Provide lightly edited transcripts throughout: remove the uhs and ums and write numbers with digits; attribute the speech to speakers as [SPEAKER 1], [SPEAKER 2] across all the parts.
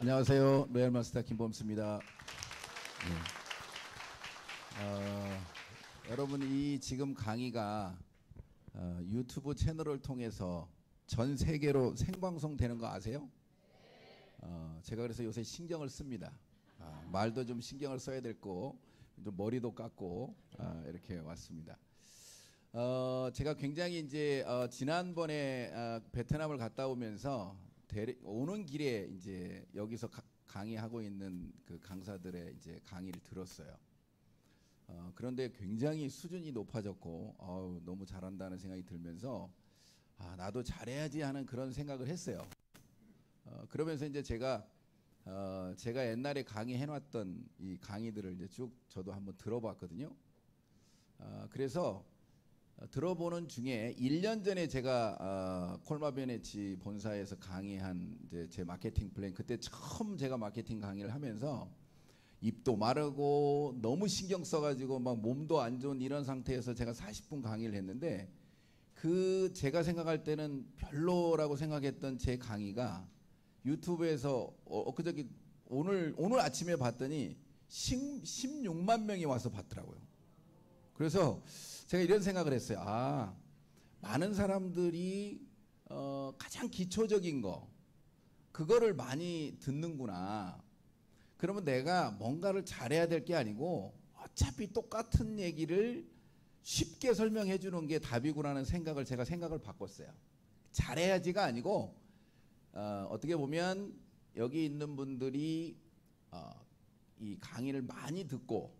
[SPEAKER 1] 안녕하세요. 로얄 마스터 김범수입니다. 여러분 이 지금 강의가 유튜브 채널을 통해서 전 세계로 생방송 되는 거 아세요? 제가 그래서 요새 신경을 씁니다. 말도 좀 신경을 써야 될 거, 좀 머리도 깎고 이렇게 왔습니다. 제가 굉장히 이제 지난번에 베트남을 갔다 오면서 오는 길에 이제 여기서 강의하고 있는 그 강사들의 이제 강의를 들었어요. 그런데 굉장히 수준이 높아졌고 너무 잘한다는 생각이 들면서 나도 잘해야지 하는 그런 생각을 했어요. 그러면서 이제 제가 옛날에 강의해놨던 이 강의들을 이제 쭉 저도 한번 들어봤거든요. 그래서 들어보는 중에 1년 전에 제가 콜마베네치 본사에서 강의한 이제 제 마케팅 플랜, 그때 처음 제가 마케팅 강의를 하면서 입도 마르고 너무 신경 써가지고 막 몸도 안 좋은 이런 상태에서 제가 40분 강의를 했는데, 제가 생각할 때는 별로라고 생각했던 제 강의가 유튜브에서 엊그저께 오늘 아침에 봤더니 16만 명이 와서 봤더라고요. 그래서 제가 이런 생각을 했어요. 많은 사람들이 가장 기초적인 그거를 많이 듣는구나. 그러면 내가 뭔가를 잘해야 될 게 아니고 어차피 똑같은 얘기를 쉽게 설명해 주는 게 답이구나라는 생각을 바꿨어요. 잘해야지가 아니고 어떻게 보면 여기 있는 분들이 이 강의를 많이 듣고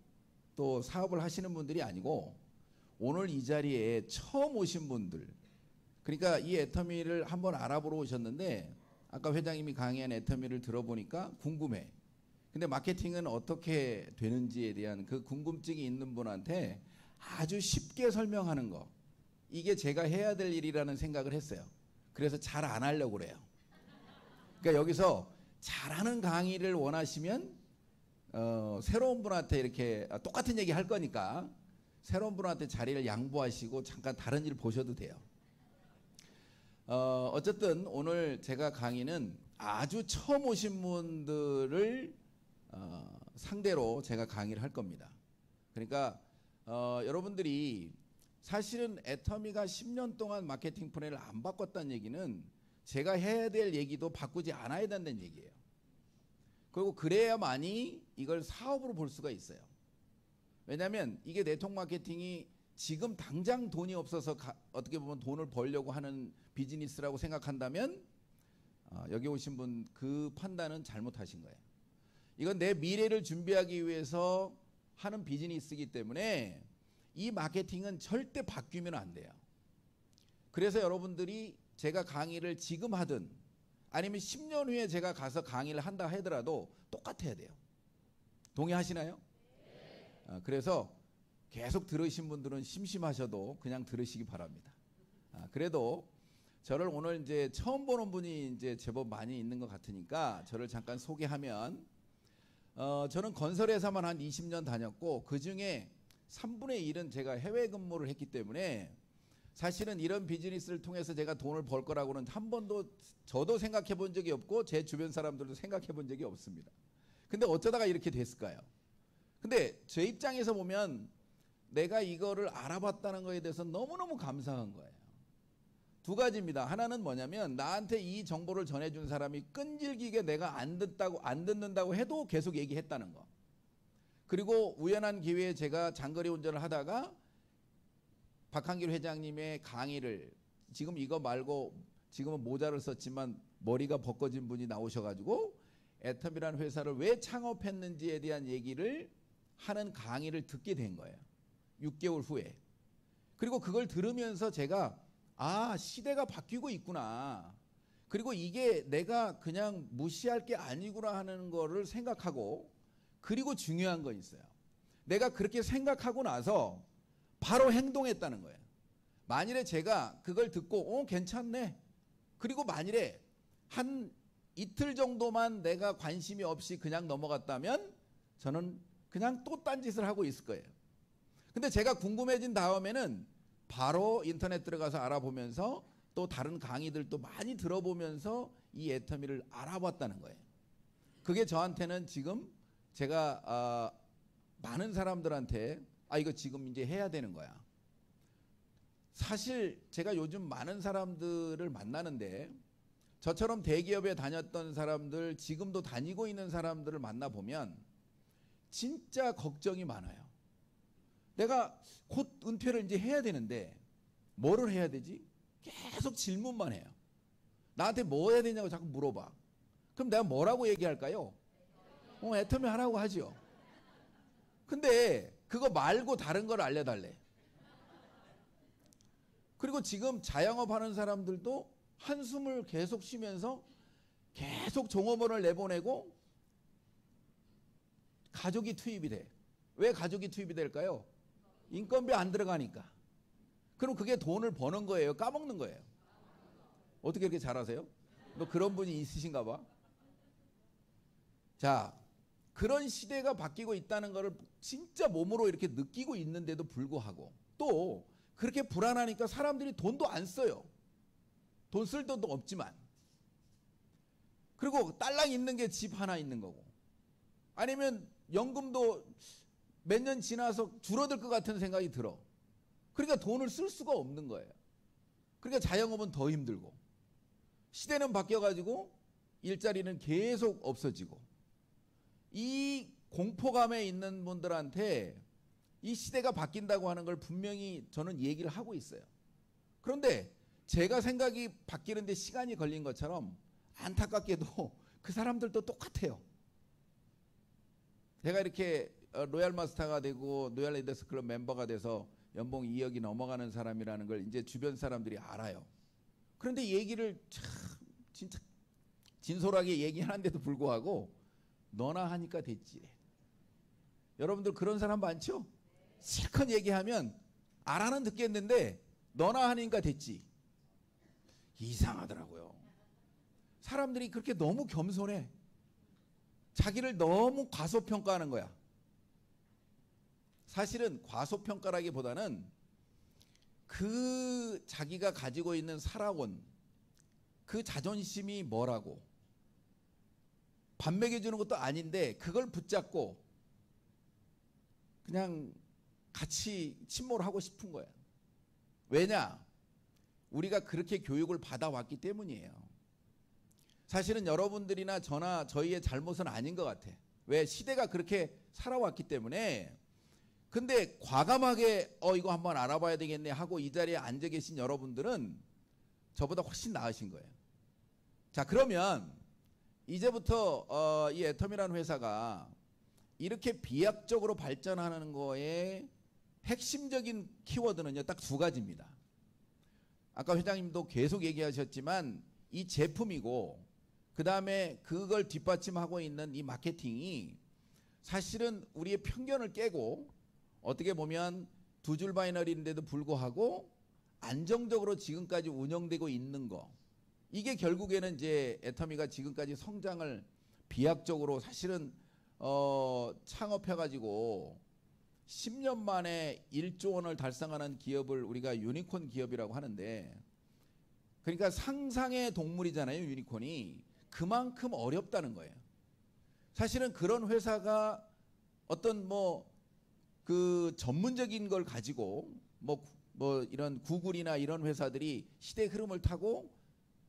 [SPEAKER 1] 또 사업을 하시는 분들이 아니고 오늘 이 자리에 처음 오신 분들, 그러니까 이 애터미를 한번 알아보러 오셨는데 아까 회장님이 강의한 애터미를 들어보니까 궁금해. 근데 마케팅은 어떻게 되는지에 대한 그 궁금증이 있는 분한테 아주 쉽게 설명하는 거, 이게 제가 해야 될 일이라는 생각을 했어요. 그래서 잘 안 하려고 그래요. 그러니까 여기서 잘하는 강의를 원하시면 새로운 분한테 이렇게 똑같은 얘기 할 거니까 새로운 분한테 자리를 양보하시고 잠깐 다른 일 보셔도 돼요. 어쨌든 오늘 제가 강의는 아주 처음 오신 분들을 상대로 제가 강의를 할 겁니다. 그러니까 여러분들이 사실은 애터미가 10년 동안 마케팅 플랜을 안 바꿨다는 얘기는 제가 해야 될 얘기도 바꾸지 않아야 된다는 얘기예요. 그리고 그래야만이 이걸 사업으로 볼 수가 있어요. 왜냐하면 이게 네트워크 마케팅이 지금 당장 돈이 없어서 어떻게 보면 돈을 벌려고 하는 비즈니스라고 생각한다면 여기 오신 분 그 판단은 잘못하신 거예요. 이건 내 미래를 준비하기 위해서 하는 비즈니스이기 때문에 이 마케팅은 절대 바뀌면 안 돼요. 그래서 여러분들이 제가 강의를 지금 하든 아니면 10년 후에 제가 가서 강의를 한다 하더라도 똑같아야 돼요. 동의하시나요? 그래서 계속 들으신 분들은 심심하셔도 그냥 들으시기 바랍니다. 그래도 저를 오늘 이제 처음 보는 분이 이제 제법 많이 있는 것 같으니까 저를 잠깐 소개하면, 저는 건설회사만 한 20년 다녔고 그 중에 3분의 1은 제가 해외 근무를 했기 때문에 사실은 이런 비즈니스를 통해서 제가 돈을 벌 거라고는 한 번도 저도 생각해 본 적이 없고 제 주변 사람들도 생각해 본 적이 없습니다. 근데 어쩌다가 이렇게 됐을까요? 근데 제 입장에서 보면 내가 이거를 알아봤다는 거에 대해서 너무너무 감사한 거예요. 두 가지입니다. 하나는 뭐냐면 나한테 이 정보를 전해준 사람이 끈질기게 내가 안 듣는다고 해도 계속 얘기했다는 거. 그리고 우연한 기회에 제가 장거리 운전을 하다가 박한길 회장님의 강의를, 지금 이거 말고 지금은 모자를 썼지만 머리가 벗겨진 분이 나오셔가지고 애텀이라는 회사를 왜 창업했는지에 대한 얘기를 하는 강의를 듣게 된 거예요. 6개월 후에. 그리고 그걸 들으면서 제가 시대가 바뀌고 있구나. 그리고 이게 내가 그냥 무시할 게 아니구나 하는 거를 생각하고, 그리고 중요한 건 있어요. 내가 그렇게 생각하고 나서 바로 행동했다는 거예요. 만일에 제가 그걸 듣고 괜찮네. 그리고 만일에 한 이틀 정도만 내가 관심이 없이 그냥 넘어갔다면 저는 그냥 또 딴짓을 하고 있을 거예요. 근데 제가 궁금해진 다음에는 바로 인터넷 들어가서 알아보면서 또 다른 강의들도 많이 들어보면서 이 애터미를 알아봤다는 거예요. 그게 저한테는 지금 제가 많은 사람들한테 이거 지금 이제 해야 되는 거야. 사실 제가 요즘 많은 사람들을 만나는데 저처럼 대기업에 다녔던 사람들, 지금도 다니고 있는 사람들을 만나보면 진짜 걱정이 많아요. 내가 곧 은퇴를 이제 해야 되는데 뭐를 해야 되지? 계속 질문만 해요. 나한테 뭐 해야 되냐고 자꾸 물어봐. 그럼 내가 뭐라고 얘기할까요? 애터미 하라고 하죠. 근데 그거 말고 다른 걸 알려달래. 그리고 지금 자영업 하는 사람들도 한숨을 계속 쉬면서 계속 종업원을 내보내고 가족이 투입이 돼. 왜 가족이 투입이 될까요? 인건비 안 들어가니까. 그럼 그게 돈을 버는 거예요? 까먹는 거예요? 어떻게 이렇게 잘하세요? 뭐 그런 분이 있으신가 봐. 자, 그런 시대가 바뀌고 있다는 것을 진짜 몸으로 이렇게 느끼고 있는데도 불구하고 또 그렇게 불안하니까 사람들이 돈도 안 써요. 돈 쓸 돈도 없지만. 그리고 딸랑 있는 게 집 하나 있는 거고. 아니면 연금도 몇 년 지나서 줄어들 것 같은 생각이 들어. 그러니까 돈을 쓸 수가 없는 거예요. 그러니까 자영업은 더 힘들고. 시대는 바뀌어가지고 일자리는 계속 없어지고. 이 공포감에 있는 분들한테 이 시대가 바뀐다고 하는 걸 분명히 저는 얘기를 하고 있어요. 그런데 제가 생각이 바뀌는데 시간이 걸린 것처럼 안타깝게도 그 사람들도 똑같아요. 제가 이렇게 로얄 마스터가 되고 로얄 리더스 클럽 멤버가 돼서 연봉 2억이 넘어가는 사람이라는 걸 이제 주변 사람들이 알아요. 그런데 얘기를 참 진짜 진솔하게 얘기하는데도 불구하고 너나 하니까 됐지. 여러분들 그런 사람 많죠? 실컷 얘기하면 알아는 듣겠는데 너나 하니까 됐지. 이상하더라고요. 사람들이 그렇게 너무 겸손해. 자기를 너무 과소평가하는 거야. 사실은 과소평가라기보다는 그 자기가 가지고 있는 살아온 그 자존심이 뭐라고 밥 먹여주는 것도 아닌데 그걸 붙잡고 그냥 같이 침몰을 하고 싶은 거야. 왜냐? 우리가 그렇게 교육을 받아왔기 때문이에요. 사실은 여러분들이나 저나 저희의 잘못은 아닌 것 같아. 왜? 시대가 그렇게 살아왔기 때문에. 근데 과감하게 이거 한번 알아봐야 되겠네 하고 이 자리에 앉아 계신 여러분들은 저보다 훨씬 나으신 거예요. 자, 그러면 이제부터 이 애텀이라는 회사가 이렇게 비약적으로 발전하는 거에 핵심적인 키워드는요, 딱 두 가지입니다. 아까 회장님도 계속 얘기하셨지만 이 제품이고 그 다음에 그걸 뒷받침하고 있는 이 마케팅이 사실은 우리의 편견을 깨고 어떻게 보면 두 줄 바이너리인데도 불구하고 안정적으로 지금까지 운영되고 있는 거, 이게 결국에는 이제 애터미가 지금까지 성장을 비약적으로 사실은 창업해가지고 10년 만에 1조 원을 달성하는 기업을 우리가 유니콘 기업이라고 하는데, 그러니까 상상의 동물이잖아요. 유니콘이 그만큼 어렵다는 거예요. 사실은 그런 회사가 어떤 그 전문적인 걸 가지고 이런 구글이나 이런 회사들이 시대의 흐름을 타고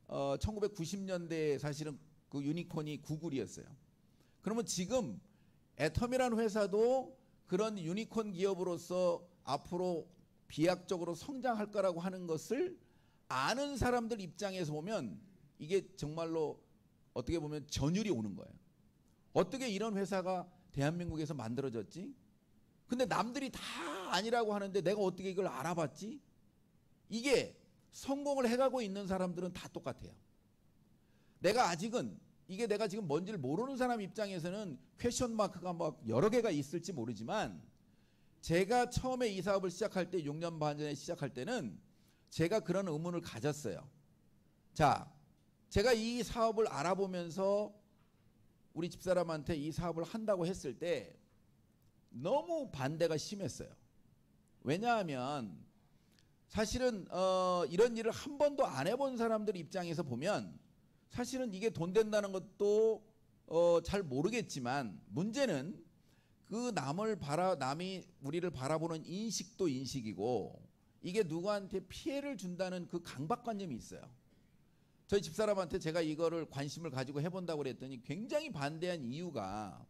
[SPEAKER 1] 1990년대에 사실은 그 유니콘이 구글이었어요. 그러면 지금 애텀이라는 회사도 그런 유니콘 기업으로서 앞으로 비약적으로 성장할 거라고 하는 것을 아는 사람들 입장에서 보면 이게 정말로 어떻게 보면 전율이 오는 거예요. 어떻게 이런 회사가 대한민국에서 만들어졌지? 근데 남들이 다 아니라고 하는데 내가 어떻게 이걸 알아봤지? 이게 성공을 해가고 있는 사람들은 다 똑같아요. 내가 아직은 이게 내가 지금 뭔지를 모르는 사람 입장에서는 퀘션 마크가 여러 개가 있을지 모르지만, 제가 처음에 이 사업을 시작할 때 6년 반 전에 시작할 때는 제가 그런 의문을 가졌어요. 자, 제가 이 사업을 알아보면서 우리 집사람한테 이 사업을 한다고 했을 때 너무 반대가 심했어요. 왜냐하면 사실은 이런 일을 한 번도 안 해본 사람들 입장에서 보면 사실은 이게 돈 된다는 것도 잘 모르겠지만 문제는 그 남이 우리를 바라보는 인식도 인식이고 이게 누구한테 피해를 준다는 그 강박관념이 있어요. 저희 집사람한테 제가 이거를 관심을 가지고 해본다고 그랬더니 굉장히 반대한 이유가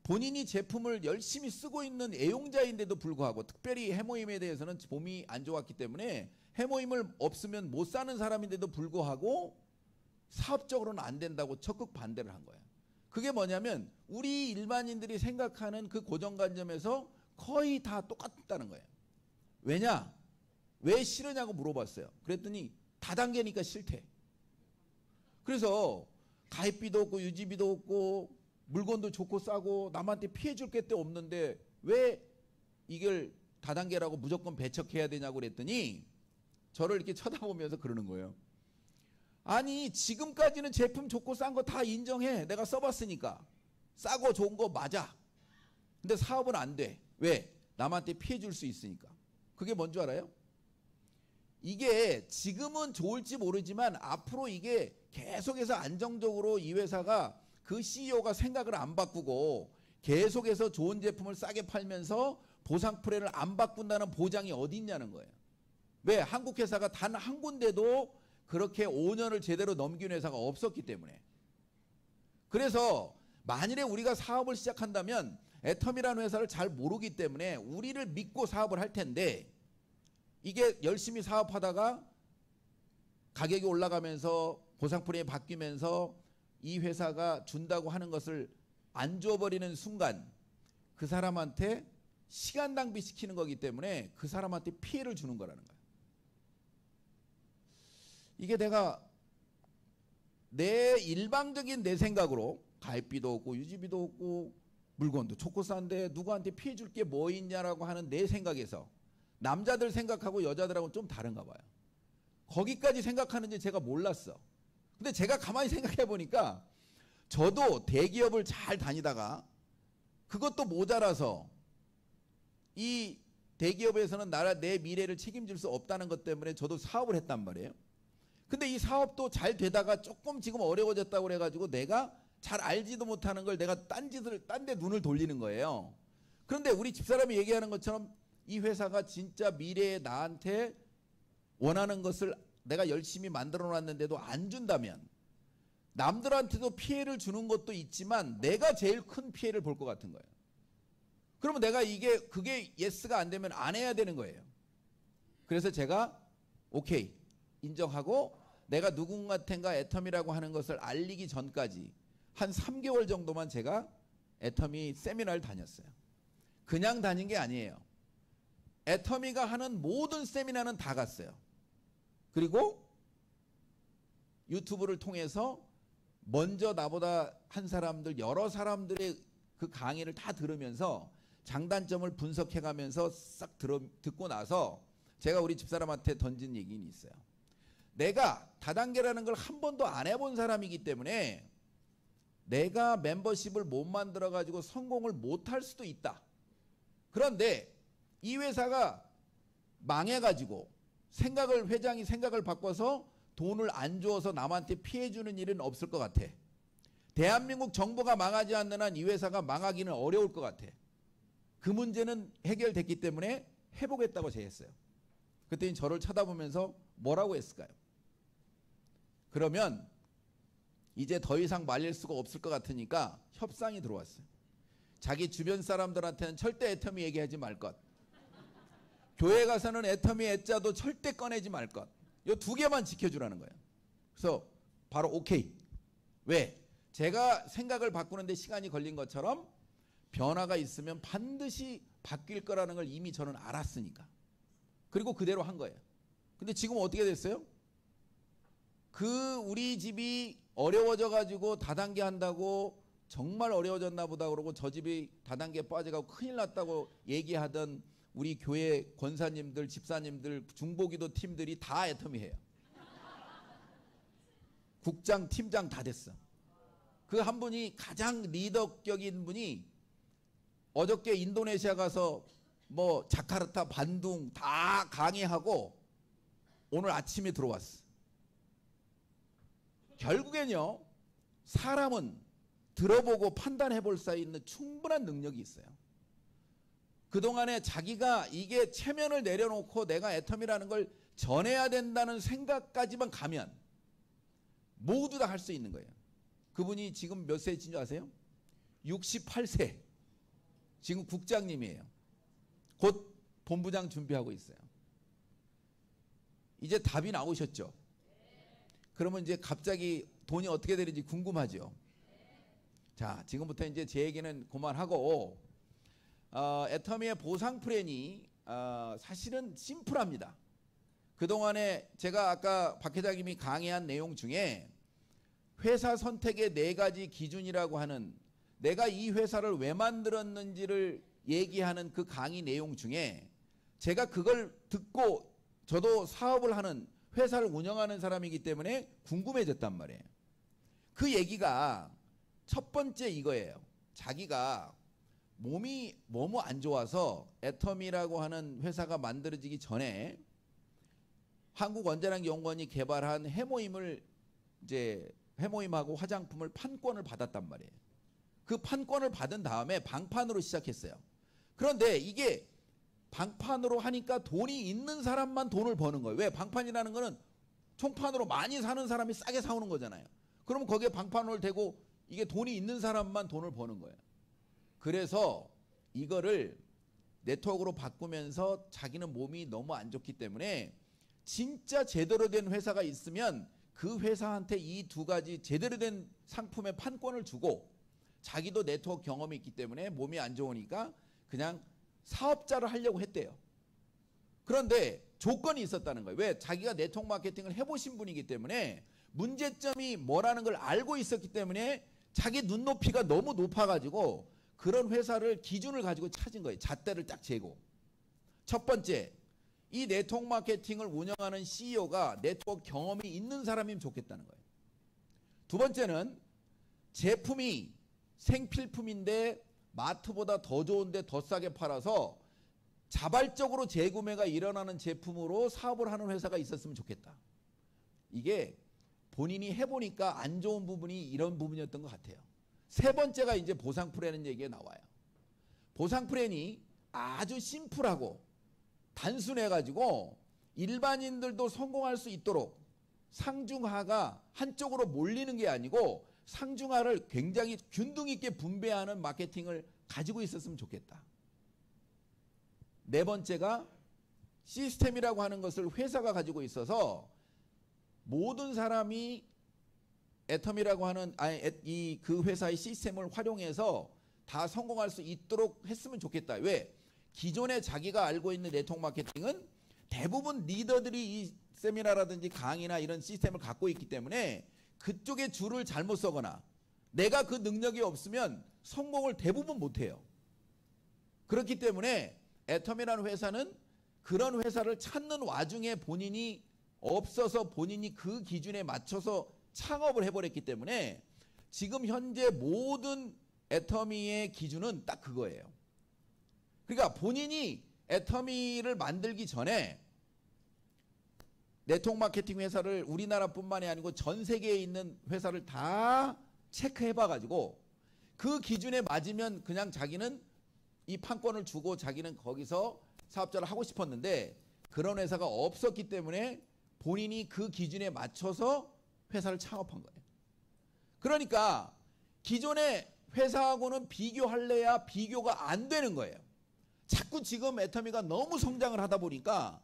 [SPEAKER 1] 본인이 제품을 열심히 쓰고 있는 애용자인데도 불구하고 특별히 해모임에 대해서는 몸이 안 좋았기 때문에 해모임을 없으면 못 사는 사람인데도 불구하고 사업적으로는 안 된다고 적극 반대를 한 거예요. 그게 뭐냐면 우리 일반인들이 생각하는 그 고정관념에서 거의 다 똑같다는 거예요. 왜냐? 왜 싫으냐고 물어봤어요. 그랬더니 다단계니까 싫대. 그래서 가입비도 없고 유지비도 없고 물건도 좋고 싸고 남한테 피해 줄 게 없는데 왜 이걸 다단계라고 무조건 배척해야 되냐고 그랬더니 저를 이렇게 쳐다보면서 그러는 거예요. 아니 지금까지는 제품 좋고 싼 거 다 인정해. 내가 써봤으니까. 싸고 좋은 거 맞아. 근데 사업은 안 돼. 왜? 남한테 피해 줄 수 있으니까. 그게 뭔 줄 알아요? 이게 지금은 좋을지 모르지만 앞으로 이게 계속해서 안정적으로 이 회사가 그 CEO가 생각을 안 바꾸고 계속해서 좋은 제품을 싸게 팔면서 보상 프레를 안 바꾼다는 보장이 어디 있냐는 거예요. 왜? 한국 회사가 단 한 군데도 그렇게 5년을 제대로 넘긴 회사가 없었기 때문에. 그래서 만일에 우리가 사업을 시작한다면 애텀이라는 회사를 잘 모르기 때문에 우리를 믿고 사업을 할 텐데 이게 열심히 사업하다가 가격이 올라가면서 보상 프레임이 바뀌면서 이 회사가 준다고 하는 것을 안 줘버리는 순간 그 사람한테 시간 낭비시키는 거기 때문에 그 사람한테 피해를 주는 거라는 거예요. 이게 내가 내 일방적인 내 생각으로 가입비도 없고 유지비도 없고 물건도 좋고 싼데 누구한테 피해 줄 게 뭐 있냐라고 하는 내 생각에서 남자들 생각하고 여자들하고는 좀 다른가 봐요. 거기까지 생각하는지 제가 몰랐어. 근데 제가 가만히 생각해 보니까 저도 대기업을 잘 다니다가 그것도 모자라서 이 대기업에서는 내 미래를 책임질 수 없다는 것 때문에 저도 사업을 했단 말이에요. 근데 이 사업도 잘 되다가 조금 지금 어려워졌다고 그래가지고 내가 잘 알지도 못하는 걸 내가 딴 데 눈을 돌리는 거예요. 그런데 우리 집사람이 얘기하는 것처럼 이 회사가 진짜 미래에 나한테 원하는 것을 내가 열심히 만들어 놨는데도 안 준다면 남들한테도 피해를 주는 것도 있지만 내가 제일 큰 피해를 볼 것 같은 거예요. 그러면 내가 그게 예스가 안 되면 안 해야 되는 거예요. 그래서 제가 오케이 인정하고 내가 누군가한테가 애텀이라고 하는 것을 알리기 전까지 한 3개월 정도만 제가 애텀이 세미나를 다녔어요. 그냥 다닌 게 아니에요. 애터미가 하는 모든 세미나는 다 갔어요. 그리고 유튜브를 통해서 먼저 나보다 한 사람들 여러 사람들의 그 강의를 다 들으면서 장단점을 분석해가면서 싹 듣고 나서 제가 우리 집사람한테 던진 얘기는 있어요. 내가 다단계라는 걸 한 번도 안 해본 사람이기 때문에 내가 멤버십을 못 만들어 가지고 성공을 못할 수도 있다. 그런데 이 회사가 망해가지고 회장이 생각을 바꿔서 돈을 안 주어서 남한테 피해 주는 일은 없을 것 같아. 대한민국 정부가 망하지 않는 한 이 회사가 망하기는 어려울 것 같아. 그 문제는 해결됐기 때문에 해보겠다고 제했어요. 그랬더니 저를 쳐다보면서 뭐라고 했을까요? 그러면 이제 더 이상 말릴 수가 없을 것 같으니까 협상이 들어왔어요. 자기 주변 사람들한테는 절대 애터미 얘기하지 말 것. 교회 가서는 애터미 애자도 절대 꺼내지 말 것. 이 두 개만 지켜주라는 거예요. 그래서 바로 오케이. 왜? 제가 생각을 바꾸는데 시간이 걸린 것처럼 변화가 있으면 반드시 바뀔 거라는 걸 이미 저는 알았으니까. 그리고 그대로 한 거예요. 근데 지금 어떻게 됐어요? 우리 집이 어려워져 가지고 다단계 한다고 정말 어려워졌나 보다 그러고 저 집이 다단계 빠져가고 큰일 났다고 얘기하던 우리 교회 권사님들, 집사님들, 중보기도 팀들이 다 애터미해요. 국장, 팀장 다 됐어. 그 한 분이 가장 리더격인 분이 어저께 인도네시아 가서 뭐 자카르타, 반둥 다 강의하고 오늘 아침에 들어왔어. 결국엔요, 사람은 들어보고 판단해 볼 수 있는 충분한 능력이 있어요. 그동안에 자기가 이게 체면을 내려놓고 내가 애텀이라는 걸 전해야 된다는 생각까지만 가면 모두 다 할 수 있는 거예요. 그분이 지금 몇 세인 줄 아세요? 68세. 지금 국장님이에요. 곧 본부장 준비하고 있어요. 이제 답이 나오셨죠? 그러면 이제 갑자기 돈이 어떻게 되는지 궁금하죠? 자, 지금부터 이제 제 얘기는 그만하고 애터미의 보상 플랜이 사실은 심플합니다. 그동안에 제가 아까 박 회장님이 강의한 내용 중에 회사 선택의 4가지 기준이라고 하는, 내가 이 회사를 왜 만들었는지를 얘기하는 그 강의 내용 중에 제가 그걸 듣고 저도 사업을 하는, 회사를 운영하는 사람이기 때문에 궁금해졌단 말이에요. 그 얘기가 첫 번째 이거예요. 자기가 몸이 너무 안 좋아서 애터미라고 하는 회사가 만들어지기 전에 한국원자력연구원이 개발한 해모임을 이제 해모임하고 화장품을 판권을 받았단 말이에요. 그 판권을 받은 다음에 방판으로 시작했어요. 그런데 이게 방판으로 하니까 돈이 있는 사람만 돈을 버는 거예요. 왜? 방판이라는 거는 총판으로 많이 사는 사람이 싸게 사오는 거잖아요. 그러면 거기에 방판을 대고 이게 돈이 있는 사람만 돈을 버는 거예요. 그래서 이거를 네트워크로 바꾸면서 자기는 몸이 너무 안 좋기 때문에 진짜 제대로 된 회사가 있으면 그 회사한테 이 2가지 제대로 된 상품의 판권을 주고, 자기도 네트워크 경험이 있기 때문에 몸이 안 좋으니까 그냥 사업자를 하려고 했대요. 그런데 조건이 있었다는 거예요. 왜? 자기가 네트워크 마케팅을 해보신 분이기 때문에 문제점이 뭐라는 걸 알고 있었기 때문에 자기 눈높이가 너무 높아가지고 그런 회사를 기준을 가지고 찾은 거예요. 잣대를 딱 재고. 첫 번째, 이 네트워크 마케팅을 운영하는 CEO가 네트워크 경험이 있는 사람이면 좋겠다는 거예요. 두 번째는 제품이 생필품인데 마트보다 더 좋은데 더 싸게 팔아서 자발적으로 재구매가 일어나는 제품으로 사업을 하는 회사가 있었으면 좋겠다. 이게 본인이 해보니까 안 좋은 부분이 이런 부분이었던 것 같아요. 세 번째가 이제 보상 플랜은 얘기가 나와요. 보상 플랜이 아주 심플하고 단순해가지고 일반인들도 성공할 수 있도록 상중하가 한쪽으로 몰리는 게 아니고 상중하를 굉장히 균등 있게 분배하는 마케팅을 가지고 있었으면 좋겠다. 네 번째가 시스템이라고 하는 것을 회사가 가지고 있어서 모든 사람이 애텀이라고 하는 그 회사의 시스템을 활용해서 다 성공할 수 있도록 했으면 좋겠다. 왜? 기존에 자기가 알고 있는 네트워크 마케팅은 대부분 리더들이 이 세미나라든지 강의나 이런 시스템을 갖고 있기 때문에 그쪽에 줄을 잘못 서거나 내가 그 능력이 없으면 성공을 대부분 못해요. 그렇기 때문에 애텀이라는 회사는 그런 회사를 찾는 와중에 본인이 없어서 본인이 그 기준에 맞춰서 창업을 해버렸기 때문에 지금 현재 모든 애터미의 기준은 딱 그거예요. 그러니까 본인이 애터미를 만들기 전에 네트워크 마케팅 회사를 우리나라뿐만이 아니고 전 세계에 있는 회사를 다 체크해봐가지고 그 기준에 맞으면 그냥 자기는 이 판권을 주고 자기는 거기서 사업자를 하고 싶었는데 그런 회사가 없었기 때문에 본인이 그 기준에 맞춰서 회사를 창업한 거예요. 그러니까 기존의 회사하고는 비교할래야 비교가 안 되는 거예요. 자꾸 지금 애터미가 너무 성장을 하다 보니까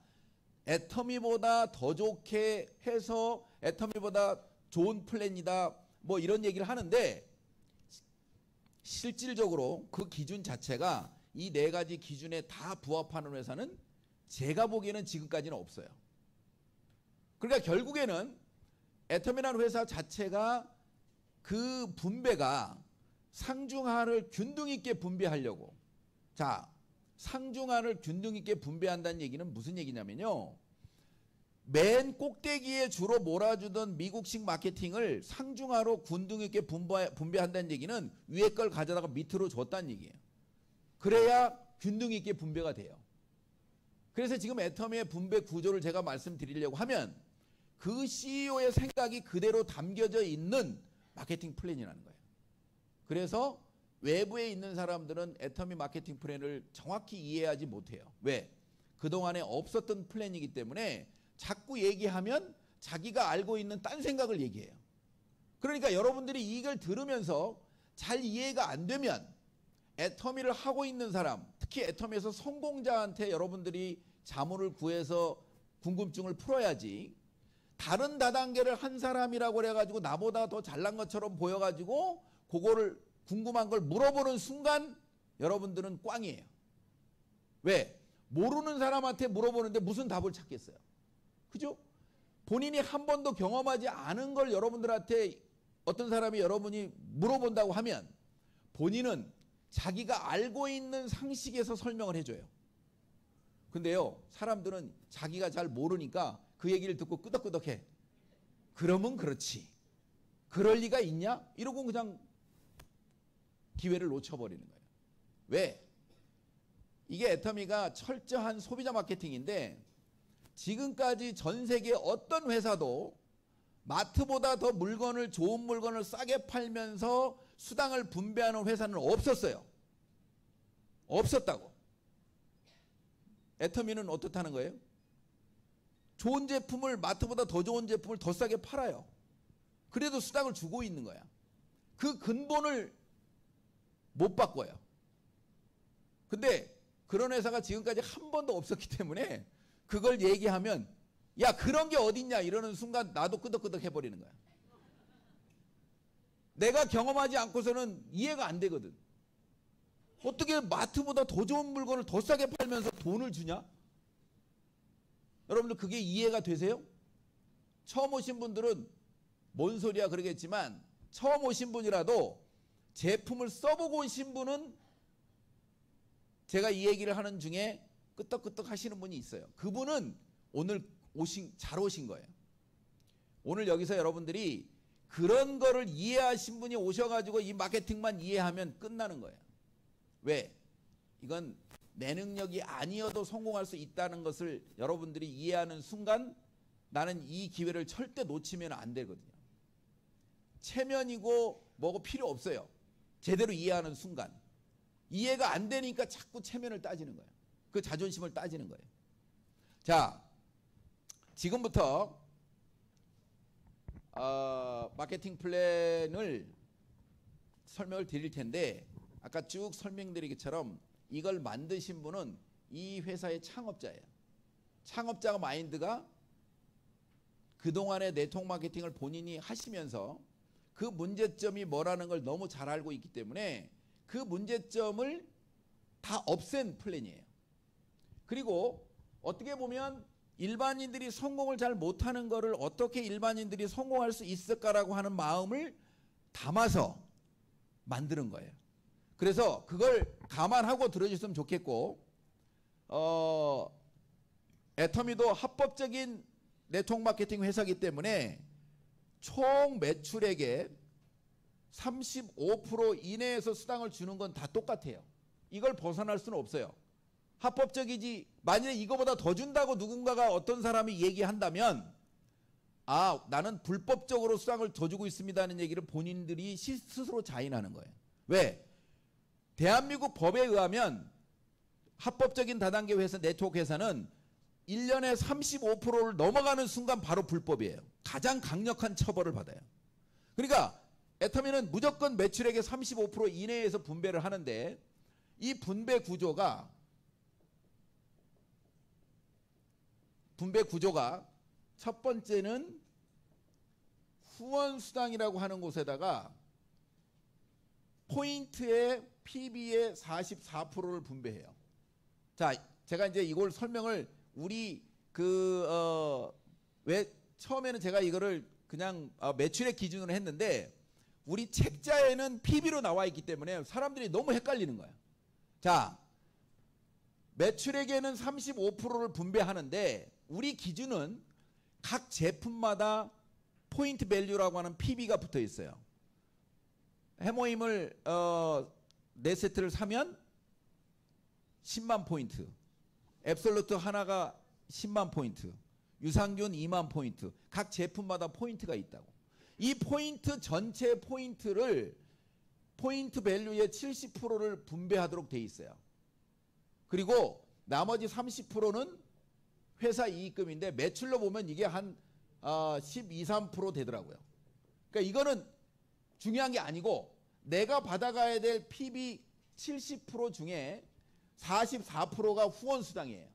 [SPEAKER 1] 애터미보다 더 좋게 해서 애터미보다 좋은 플랜이다 뭐 이런 얘기를 하는데 실질적으로 그 기준 자체가 이 4가지 기준에 다 부합하는 회사는 제가 보기에는 지금까지는 없어요. 그러니까 결국에는 애터미라는 회사 자체가 그 분배가 상중하를 균등 있게 분배하려고, 자, 상중하를 균등 있게 분배한다는 얘기는 무슨 얘기냐면요, 맨 꼭대기에 주로 몰아주던 미국식 마케팅을 상중하로 균등 있게 분배한다는 얘기는 위에 걸 가져다가 밑으로 줬다는 얘기예요. 그래야 균등 있게 분배가 돼요. 그래서 지금 애터미의 분배 구조를 제가 말씀드리려고 하면 그 CEO의 생각이 그대로 담겨져 있는 마케팅 플랜이라는 거예요. 그래서 외부에 있는 사람들은 애터미 마케팅 플랜을 정확히 이해하지 못해요. 왜? 그동안에 없었던 플랜이기 때문에 자꾸 얘기하면 자기가 알고 있는 딴 생각을 얘기해요. 그러니까 여러분들이 이걸 들으면서 잘 이해가 안 되면 애터미를 하고 있는 사람, 특히 애터미에서 성공자한테 여러분들이 자문을 구해서 궁금증을 풀어야지, 다른 다단계를 한 사람이라고 그래가지고 나보다 더 잘난 것처럼 보여가지고 그거를 궁금한 걸 물어보는 순간 여러분들은 꽝이에요. 왜? 모르는 사람한테 물어보는데 무슨 답을 찾겠어요? 그죠? 본인이 한 번도 경험하지 않은 걸 여러분들한테 어떤 사람이 여러분이 물어본다고 하면 본인은 자기가 알고 있는 상식에서 설명을 해줘요. 근데요, 사람들은 자기가 잘 모르니까 그 얘기를 듣고 끄덕끄덕해. 그러면 그렇지. 그럴 리가 있냐? 이러고 그냥 기회를 놓쳐버리는 거예요. 왜? 이게 애터미가 철저한 소비자 마케팅인데 지금까지 전 세계 어떤 회사도 마트보다 더 물건을, 좋은 물건을 싸게 팔면서 수당을 분배하는 회사는 없었어요. 없었다고. 애터미는 어떻다는 거예요? 좋은 제품을, 마트보다 더 좋은 제품을 더 싸게 팔아요. 그래도 수당을 주고 있는 거야. 그 근본을 못 바꿔요. 근데 그런 회사가 지금까지 한 번도 없었기 때문에 그걸 얘기하면 야, 그런 게 어딨냐 이러는 순간 나도 끄덕끄덕 해버리는 거야. 내가 경험하지 않고서는 이해가 안 되거든. 어떻게 마트보다 더 좋은 물건을 더 싸게 팔면서 돈을 주냐? 여러분들 그게 이해가 되세요? 처음 오신 분들은 뭔 소리야 그러겠지만 처음 오신 분이라도 제품을 써보고 오신 분은 제가 이 얘기를 하는 중에 끄떡끄떡 하시는 분이 있어요. 그분은 오늘 잘 오신 거예요. 오늘 여기서 여러분들이 그런 거를 이해하신 분이 오셔가지고 이 마케팅만 이해하면 끝나는 거예요. 왜? 이건 내 능력이 아니어도 성공할 수 있다는 것을 여러분들이 이해하는 순간 나는 이 기회를 절대 놓치면 안 되거든요. 체면이고 뭐고 필요 없어요. 제대로 이해하는 순간. 이해가 안 되니까 자꾸 체면을 따지는 거예요. 그 자존심을 따지는 거예요. 자, 지금부터 마케팅 플랜을 설명을 드릴 텐데 아까 쭉 설명드리기처럼 이걸 만드신 분은 이 회사의 창업자예요. 창업자 마인드가 그동안의 네트워크 마케팅을 본인이 하시면서 그 문제점이 뭐라는 걸 너무 잘 알고 있기 때문에 그 문제점을 다 없앤 플랜이에요. 그리고 어떻게 보면 일반인들이 성공을 잘 못하는 거를 어떻게 일반인들이 성공할 수 있을까라고 하는 마음을 담아서 만드는 거예요. 그래서 그걸 감안하고 들어주셨으면 좋겠고, 애터미도 합법적인 네트워크 마케팅 회사이기 때문에 총 매출액의 35% 이내에서 수당을 주는 건 다 똑같아요. 이걸 벗어날 수는 없어요. 합법적이지, 만약에 이거보다 더 준다고 누군가가 어떤 사람이 얘기한다면 아, 나는 불법적으로 수당을 더 주고 있습니다는 얘기를 본인들이 스스로 자인하는 거예요. 왜? 대한민국 법에 의하면 합법적인 다단계 회사, 네트워크 회사는 1년에 35%를 넘어가는 순간 바로 불법이에요. 가장 강력한 처벌을 받아요. 그러니까 애터미는 무조건 매출액의 35% 이내에서 분배를 하는데 이 분배 구조가 첫 번째는 후원수당이라고 하는 곳에다가 포인트의 PB의 44%를 분배해요. 자, 제가 이제 이걸 설명을 왜 처음에는 제가 이거를 그냥 매출액 기준으로 했는데 우리 책자에는 PB로 나와 있기 때문에 사람들이 너무 헷갈리는 거야. 자, 매출액에는 35%를 분배하는데 우리 기준은 각 제품마다 포인트 밸류라고 하는 PB가 붙어 있어요. 해모임을 4세트를 사면 10만 포인트, 앱솔루트 하나가 10만 포인트, 유산균 2만 포인트, 각 제품마다 포인트가 있다고. 이 포인트 전체 포인트를 포인트 밸류의 70%를 분배하도록 돼 있어요. 그리고 나머지 30%는 회사 이익금인데 매출로 보면 이게 한 12, 3% 되더라고요. 그러니까 이거는 중요한 게 아니고 내가 받아가야 될 PB 70% 중에 44%가 후원수당이에요.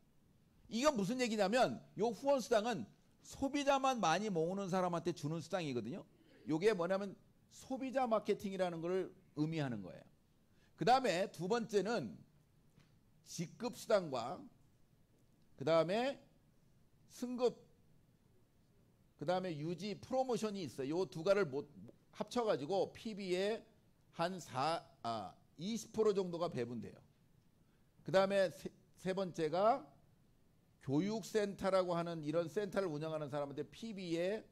[SPEAKER 1] 이건 무슨 얘기냐면 이 후원수당은 소비자만 많이 모으는 사람한테 주는 수당이거든요. 이게 뭐냐면 소비자 마케팅이라는 걸 의미하는 거예요. 그 다음에 두 번째는 직급수당과 그 다음에 승급, 그 다음에 유지, 프로모션이 있어요. 이 두 가지를 합쳐가지고 PB의 한 20% 정도가 배분돼요. 그 다음에 세 번째가 교육센터라고 하는 이런 센터를 운영하는 사람한테 PB의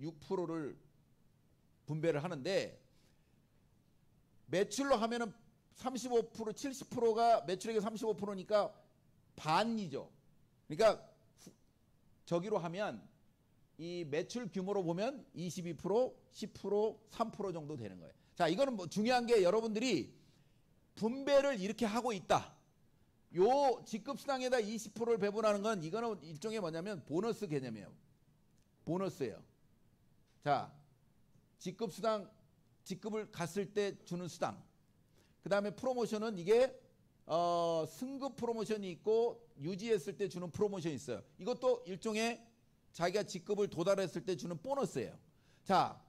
[SPEAKER 1] 6%를 분배를 하는데 매출로 하면은 35%, 70%가 매출액의 35%니까 반이죠. 그러니까 저기로 하면 이 매출 규모로 보면 22%, 10%, 3% 정도 되는 거예요. 자, 이거는 뭐 중요한 게 여러분들이 분배를 이렇게 하고 있다. 요 직급수당에다 20%를 배분하는 건 이거는 일종의 뭐냐면 보너스 개념이에요. 보너스예요. 자, 직급수당, 직급을 갔을 때 주는 수당. 그 다음에 프로모션은 이게 승급 프로모션이 있고 유지했을 때 주는 프로모션이 있어요. 이것도 일종의 자기가 직급을 도달했을 때 주는 보너스예요. 자,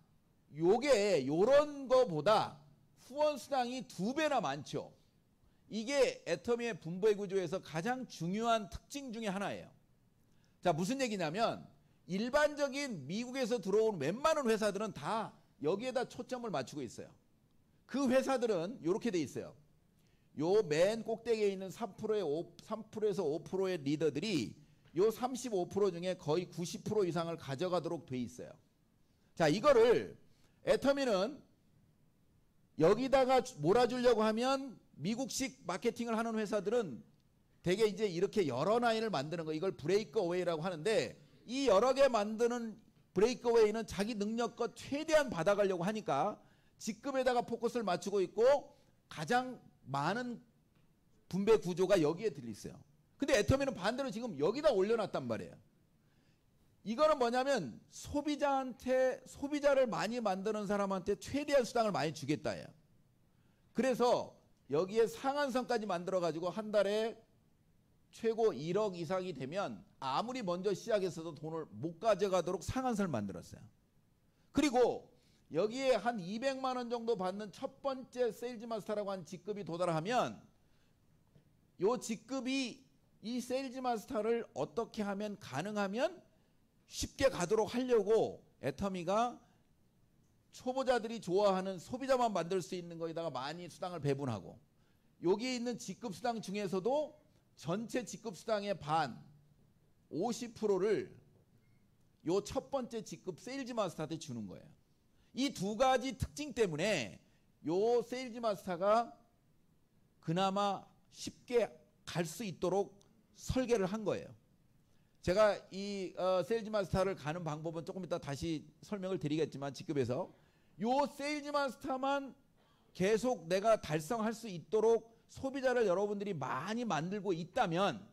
[SPEAKER 1] 요게 요런 거보다 후원수당이 2배나 많죠. 이게 애터미의 분배 구조에서 가장 중요한 특징 중에 하나예요. 자, 무슨 얘기냐면 일반적인 미국에서 들어온 웬만한 회사들은 다 여기에다 초점을 맞추고 있어요. 그 회사들은 이렇게 돼 있어요. 요 맨 꼭대기에 있는 3%에서 5%의 리더들이 요 35% 중에 거의 90% 이상을 가져가도록 돼 있어요. 자, 이거를 애터미는 여기다가 몰아주려고 하면 미국식 마케팅을 하는 회사들은 대개 이제 이렇게 여러 라인을 만드는 거, 이걸 브레이크 어웨이라고 하는데 이 여러 개 만드는 브레이크 어웨이는 자기 능력껏 최대한 받아가려고 하니까 직급에다가 포커스를 맞추고 있고 가장 많은 분배 구조가 여기에 들려 있어요. 근데 애터미는 반대로 지금 여기다 올려놨단 말이에요. 이거는 뭐냐면 소비자를 많이 만드는 사람한테 최대한 수당을 많이 주겠다예요. 그래서 여기에 상한선까지 만들어 가지고 한 달에 최고 1억 이상이 되면 아무리 먼저 시작했어도 돈을 못 가져가도록 상한선을 만들었어요. 그리고 여기에 한 200만 원 정도 받는 첫 번째 세일즈 마스터라고 하는 직급이 도달하면 요 직급이 이 세일즈 마스터를 어떻게 하면 가능하면 쉽게 가도록 하려고 애터미가 초보자들이 좋아하는 소비자만 만들 수 있는 거에다가 많이 수당을 배분하고 여기에 있는 직급 수당 중에서도 전체 직급 수당의 반 50%를 요 첫 번째 직급 세일즈 마스터한테 주는 거예요. 이 두 가지 특징 때문에 요 세일즈 마스터가 그나마 쉽게 갈 수 있도록 설계를 한 거예요. 제가 이 세일즈 마스터를 가는 방법은 조금 이따 다시 설명을 드리겠지만 직급에서 요 세일즈 마스터만 계속 내가 달성할 수 있도록 소비자를 여러분들이 많이 만들고 있다면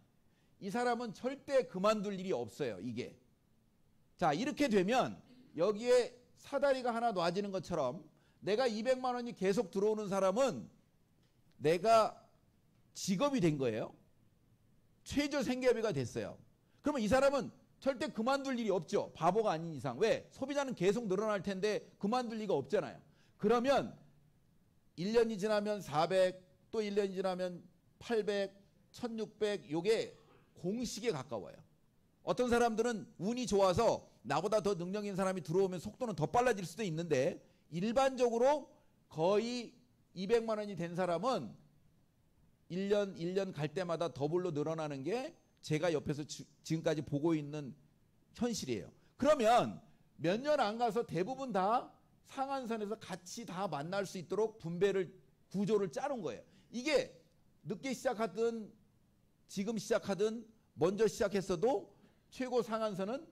[SPEAKER 1] 이 사람은 절대 그만둘 일이 없어요. 이게. 자, 이렇게 되면 여기에 사다리가 하나 놔지는 것처럼 내가 200만 원이 계속 들어오는 사람은 내가 직업이 된 거예요. 최저 생계비가 됐어요. 그러면 이 사람은 절대 그만둘 일이 없죠. 바보가 아닌 이상. 왜? 소비자는 계속 늘어날 텐데 그만둘 리가 없잖아요. 그러면 1년이 지나면 400, 또 1년이 지나면 800, 1600 요게 공식에 가까워요. 어떤 사람들은 운이 좋아서 나보다 더 능력 있는 사람이 들어오면 속도는 더 빨라질 수도 있는데 일반적으로 거의 200만 원이 된 사람은 1년 갈 때마다 더블로 늘어나는 게 제가 옆에서 지금까지 보고 있는 현실이에요. 그러면 몇 년 안 가서 대부분 다 상한선에서 같이 다 만날 수 있도록 구조를 짜놓은 거예요. 이게 늦게 시작하든 지금 시작하든 먼저 시작했어도 최고 상한선은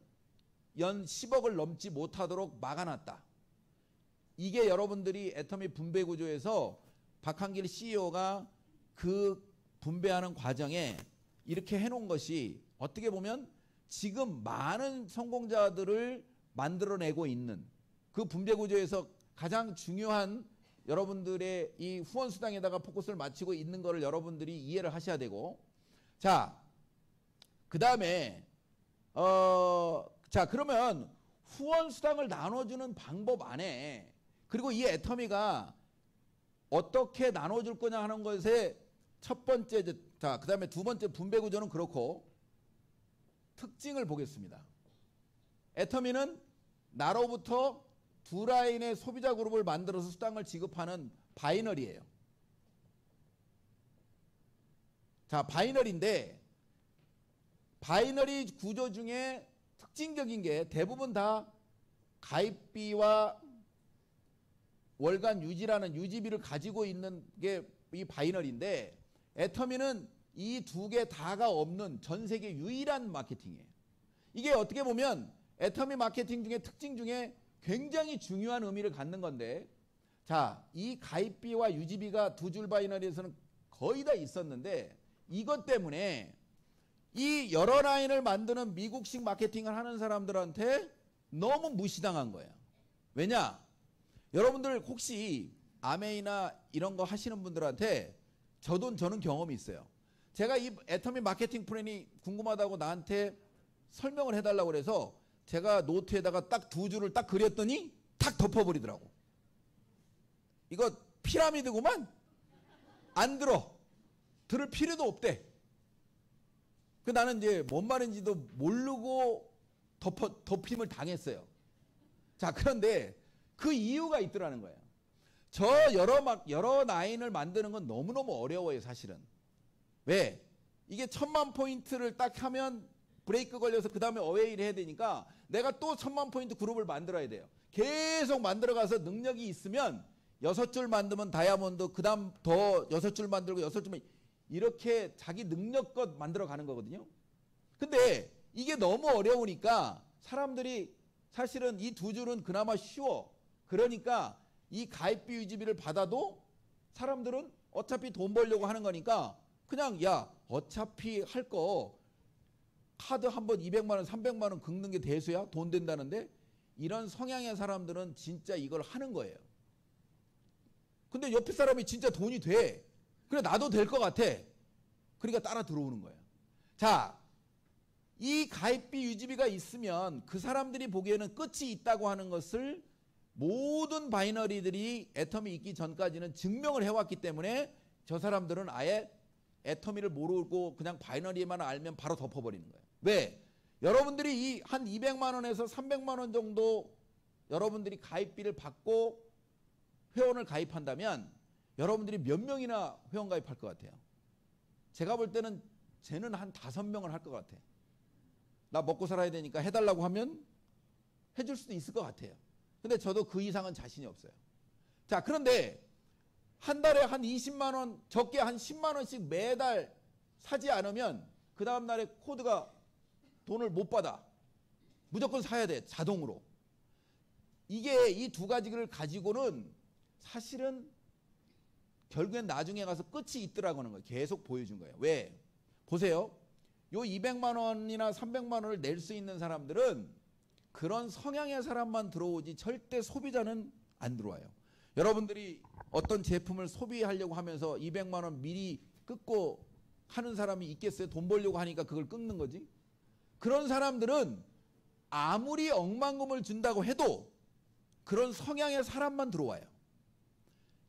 [SPEAKER 1] 연 10억을 넘지 못하도록 막아놨다. 이게 여러분들이 애터미 분배 구조에서 박한길 CEO가 그 분배하는 과정에 이렇게 해놓은 것이 어떻게 보면 지금 많은 성공자들을 만들어내고 있는 그 분배 구조에서 가장 중요한 여러분들의 이 후원 수당에다가 포커스를 맞추고 있는 거를 여러분들이 이해를 하셔야 되고, 자, 그 다음에 자, 그러면 후원 수당을 나눠주는 방법 안에, 그리고 이 애터미가 어떻게 나눠줄 거냐 하는 것에 첫 번째, 자, 그 다음에 두 번째 분배 구조는 그렇고, 특징을 보겠습니다. 애터미는 나로부터 두 라인의 소비자 그룹을 만들어서 수당을 지급하는 바이너리예요. 자, 바이너리인데, 바이너리 구조 중에 특징적인 게 대부분 다 가입비와 월간 유지라는 유지비를 가지고 있는 게 이 바이너리인데, 애터미는 이 두 개 다가 없는 전 세계 유일한 마케팅이에요. 이게 어떻게 보면 애터미 마케팅 중에 특징 중에 굉장히 중요한 의미를 갖는 건데, 자, 이 가입비와 유지비가 두 줄 바이너리에서는 거의 다 있었는데, 이것 때문에 이 여러 라인을 만드는 미국식 마케팅을 하는 사람들한테 너무 무시당한 거예요. 왜냐? 여러분들 혹시 아메이나 이런 거 하시는 분들한테 저는 경험이 있어요. 제가 이 애터미 마케팅 플랜이 궁금하다고 나한테 설명을 해달라고 그래서 제가 노트에다가 딱 두 줄을 딱 그렸더니 탁 덮어버리더라고. 이거 피라미드구만? 안 들을 필요도 없대. 그 나는 이제 뭔 말인지도 모르고 덮임을 당했어요. 자, 그런데 그 이유가 있더라는 거예요. 저 여러 라인을 만드는 건 너무너무 어려워요, 사실은. 왜? 이게 1000만 포인트를 딱 하면 브레이크 걸려서 그 다음에 어웨이를 해야 되니까 내가 또 1000만 포인트 그룹을 만들어야 돼요. 계속 만들어가서 능력이 있으면 6줄 만들면 다이아몬드, 그 다음 더 6줄 만들고 6줄 이렇게 자기 능력껏 만들어가는 거거든요. 근데 이게 너무 어려우니까 사람들이 사실은 이 두 줄은 그나마 쉬워. 그러니까 이 가입비 유지비를 받아도 사람들은 어차피 돈 벌려고 하는 거니까 그냥 야 어차피 할 거 카드 한번 200만 원 300만 원 긁는 게 대수야? 돈 된다는데? 이런 성향의 사람들은 진짜 이걸 하는 거예요. 근데 옆에 사람이 진짜 돈이 돼. 그래 나도 될 것 같아. 그러니까 따라 들어오는 거예요. 자, 이 가입비 유지비가 있으면 그 사람들이 보기에는 끝이 있다고 하는 것을 모든 바이너리들이 애터미 있기 전까지는 증명을 해왔기 때문에 저 사람들은 아예 애터미를 모르고 그냥 바이너리만 알면 바로 덮어버리는 거예요. 왜? 여러분들이 이 한 200만 원에서 300만 원 정도 여러분들이 가입비를 받고 회원을 가입한다면 여러분들이 몇 명이나 회원 가입할 것 같아요? 제가 볼 때는 쟤는 한 5명을 할 것 같아. 나 먹고 살아야 되니까 해달라고 하면 해줄 수도 있을 것 같아요. 근데 저도 그 이상은 자신이 없어요. 자, 그런데 한 달에 한 20만 원, 적게 한 10만 원씩 매달 사지 않으면 그 다음 날에 코드가 돈을 못 받아. 무조건 사야 돼, 자동으로. 이게 이 두 가지를 가지고는 사실은 결국엔 나중에 가서 끝이 있더라고 하는 거예요. 계속 보여준 거예요. 왜? 보세요. 요 200만 원이나 300만 원을 낼 수 있는 사람들은 그런 성향의 사람만 들어오지 절대 소비자는 안 들어와요. 여러분들이 어떤 제품을 소비하려고 하면서 200만 원 미리 끊고 하는 사람이 있겠어요? 돈 벌려고 하니까 그걸 끊는 거지. 그런 사람들은 아무리 억만금을 준다고 해도 그런 성향의 사람만 들어와요.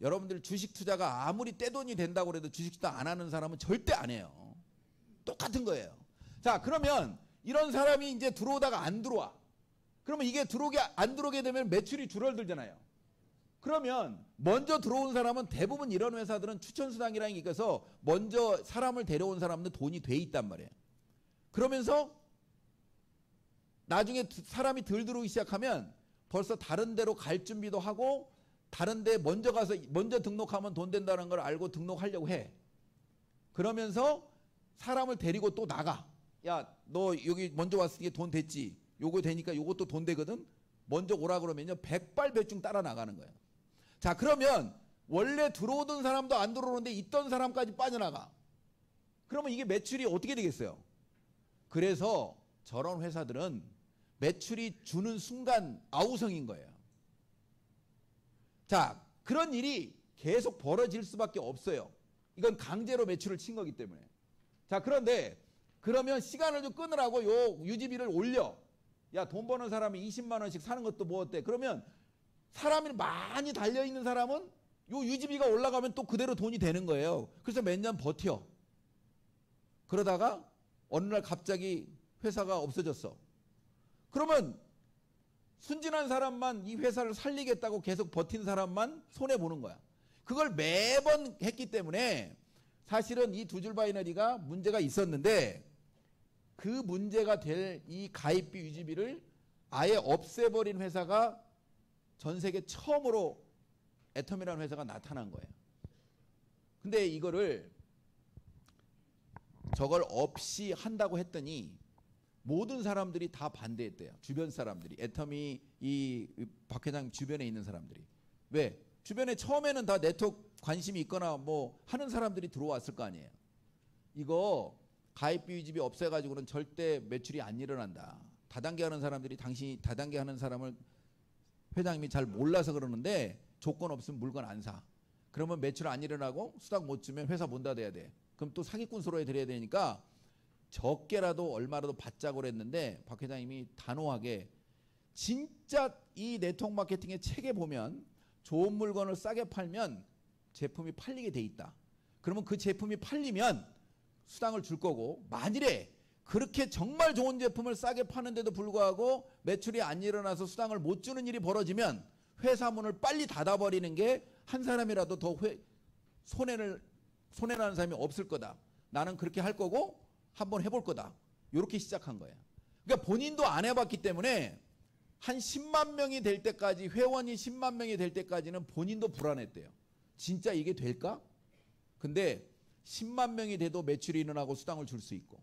[SPEAKER 1] 여러분들 주식 투자가 아무리 떼돈이 된다고 해도 주식 투자 안 하는 사람은 절대 안 해요. 똑같은 거예요. 자, 그러면 이런 사람이 이제 들어오다가 안 들어와. 그러면 이게 안 들어오게 되면 매출이 줄어들잖아요. 그러면 먼저 들어온 사람은 대부분 이런 회사들은 추천수당이라는 게 있어서 먼저 사람을 데려온 사람은 돈이 돼 있단 말이에요. 그러면서 나중에 사람이 덜 들어오기 시작하면 벌써 다른 데로 갈 준비도 하고 다른 데 먼저 가서 먼저 등록하면 돈 된다는 걸 알고 등록하려고 해. 그러면서 사람을 데리고 또 나가. 야, 너 여기 먼저 왔으니까 돈 됐지. 요거 되니까 요것도 돈 되거든. 먼저 오라 그러면요 100발100중 따라 나가는 거예요. 자, 그러면 원래 들어오던 사람도 안 들어오는데 있던 사람까지 빠져나가. 그러면 이게 매출이 어떻게 되겠어요? 그래서 저런 회사들은 매출이 주는 순간 아우성인 거예요. 자, 그런 일이 계속 벌어질 수밖에 없어요. 이건 강제로 매출을 친 거기 때문에. 자, 그런데 그러면 시간을 좀 끊으라고 요 유지비를 올려. 야, 돈 버는 사람이 20만 원씩 사는 것도 뭐 어때? 그러면 사람이 많이 달려있는 사람은 요 유지비가 올라가면 또 그대로 돈이 되는 거예요. 그래서 몇 년 버텨. 그러다가 어느 날 갑자기 회사가 없어졌어. 그러면 순진한 사람만 이 회사를 살리겠다고 계속 버틴 사람만 손해보는 거야. 그걸 매번 했기 때문에 사실은 이 두 줄 바이너리가 문제가 있었는데 그 문제가 될 이 가입비 유지비를 아예 없애버린 회사가 전 세계 처음으로 애텀이라는 회사가 나타난 거예요. 근데 이거를 저걸 없이 한다고 했더니 모든 사람들이 다 반대했대요. 주변 사람들이. 애텀이 이 박 회장 주변에 있는 사람들이. 왜? 주변에 처음에는 다 네트워크 관심이 있거나 뭐 하는 사람들이 들어왔을 거 아니에요. 이거 가입비 유지비 없애가지고는 절대 매출이 안 일어난다. 다단계 하는 사람들이 당신이 다단계 하는 사람을 회장님이 잘 몰라서 그러는데 조건 없으면 물건 안 사. 그러면 매출 안 일어나고 수당 못 주면 회사 문 닫아야 돼. 그럼 또 사기꾼 소로에 들여야 되니까 적게라도 얼마라도 받자고 그랬는데 박 회장님이 단호하게 진짜 이 네트워크 마케팅의 책에 보면 좋은 물건을 싸게 팔면 제품이 팔리게 돼 있다. 그러면 그 제품이 팔리면 수당을 줄 거고 만일에 그렇게 정말 좋은 제품을 싸게 파는데도 불구하고 매출이 안 일어나서 수당을 못 주는 일이 벌어지면 회사 문을 빨리 닫아버리는 게 한 사람이라도 더 손해나는 사람이 없을 거다. 나는 그렇게 할 거고 한번 해볼 거다. 이렇게 시작한 거예요. 그러니까 본인도 안 해봤기 때문에 한 10만 명이 될 때까지 회원이 10만 명이 될 때까지는 본인도 불안했대요. 진짜 이게 될까? 근데 10만 명이 돼도 매출이 일어나고 수당을 줄 수 있고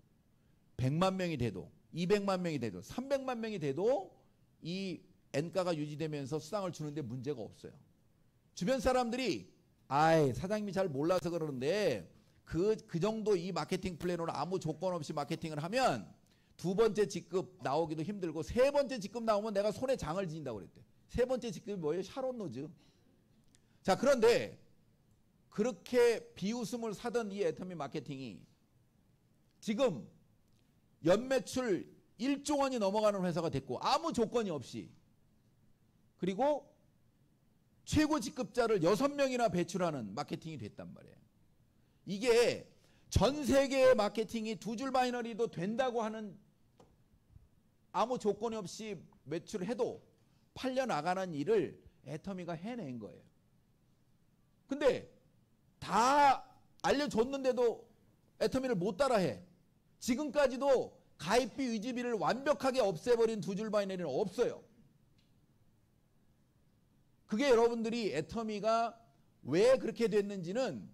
[SPEAKER 1] 100만 명이 돼도 200만 명이 돼도 300만 명이 돼도 이 N가가 유지되면서 수당을 주는데 문제가 없어요. 주변 사람들이 아이 사장님이 잘 몰라서 그러는데 그 정도 이 마케팅 플랜으로 아무 조건 없이 마케팅을 하면 두 번째 직급 나오기도 힘들고 세 번째 직급 나오면 내가 손에 장을 지닌다고 그랬대. 세 번째 직급이 뭐예요? 샤론 노즈. 자, 그런데 그렇게 비웃음을 사던 이 애터미 마케팅이 지금 연매출 1조 원이 넘어가는 회사가 됐고 아무 조건이 없이 그리고 최고 직급자를 6명이나 배출하는 마케팅이 됐단 말이에요. 이게 전 세계의 마케팅이 두 줄 바이너리도 된다고 하는 아무 조건이 없이 매출해도 팔려나가는 일을 애터미가 해낸 거예요. 근데 다 알려줬는데도 애터미를 못 따라해. 지금까지도 가입비 유지비를 완벽하게 없애버린 두 줄 바이너리는 없어요. 그게 여러분들이 애터미가 왜 그렇게 됐는지는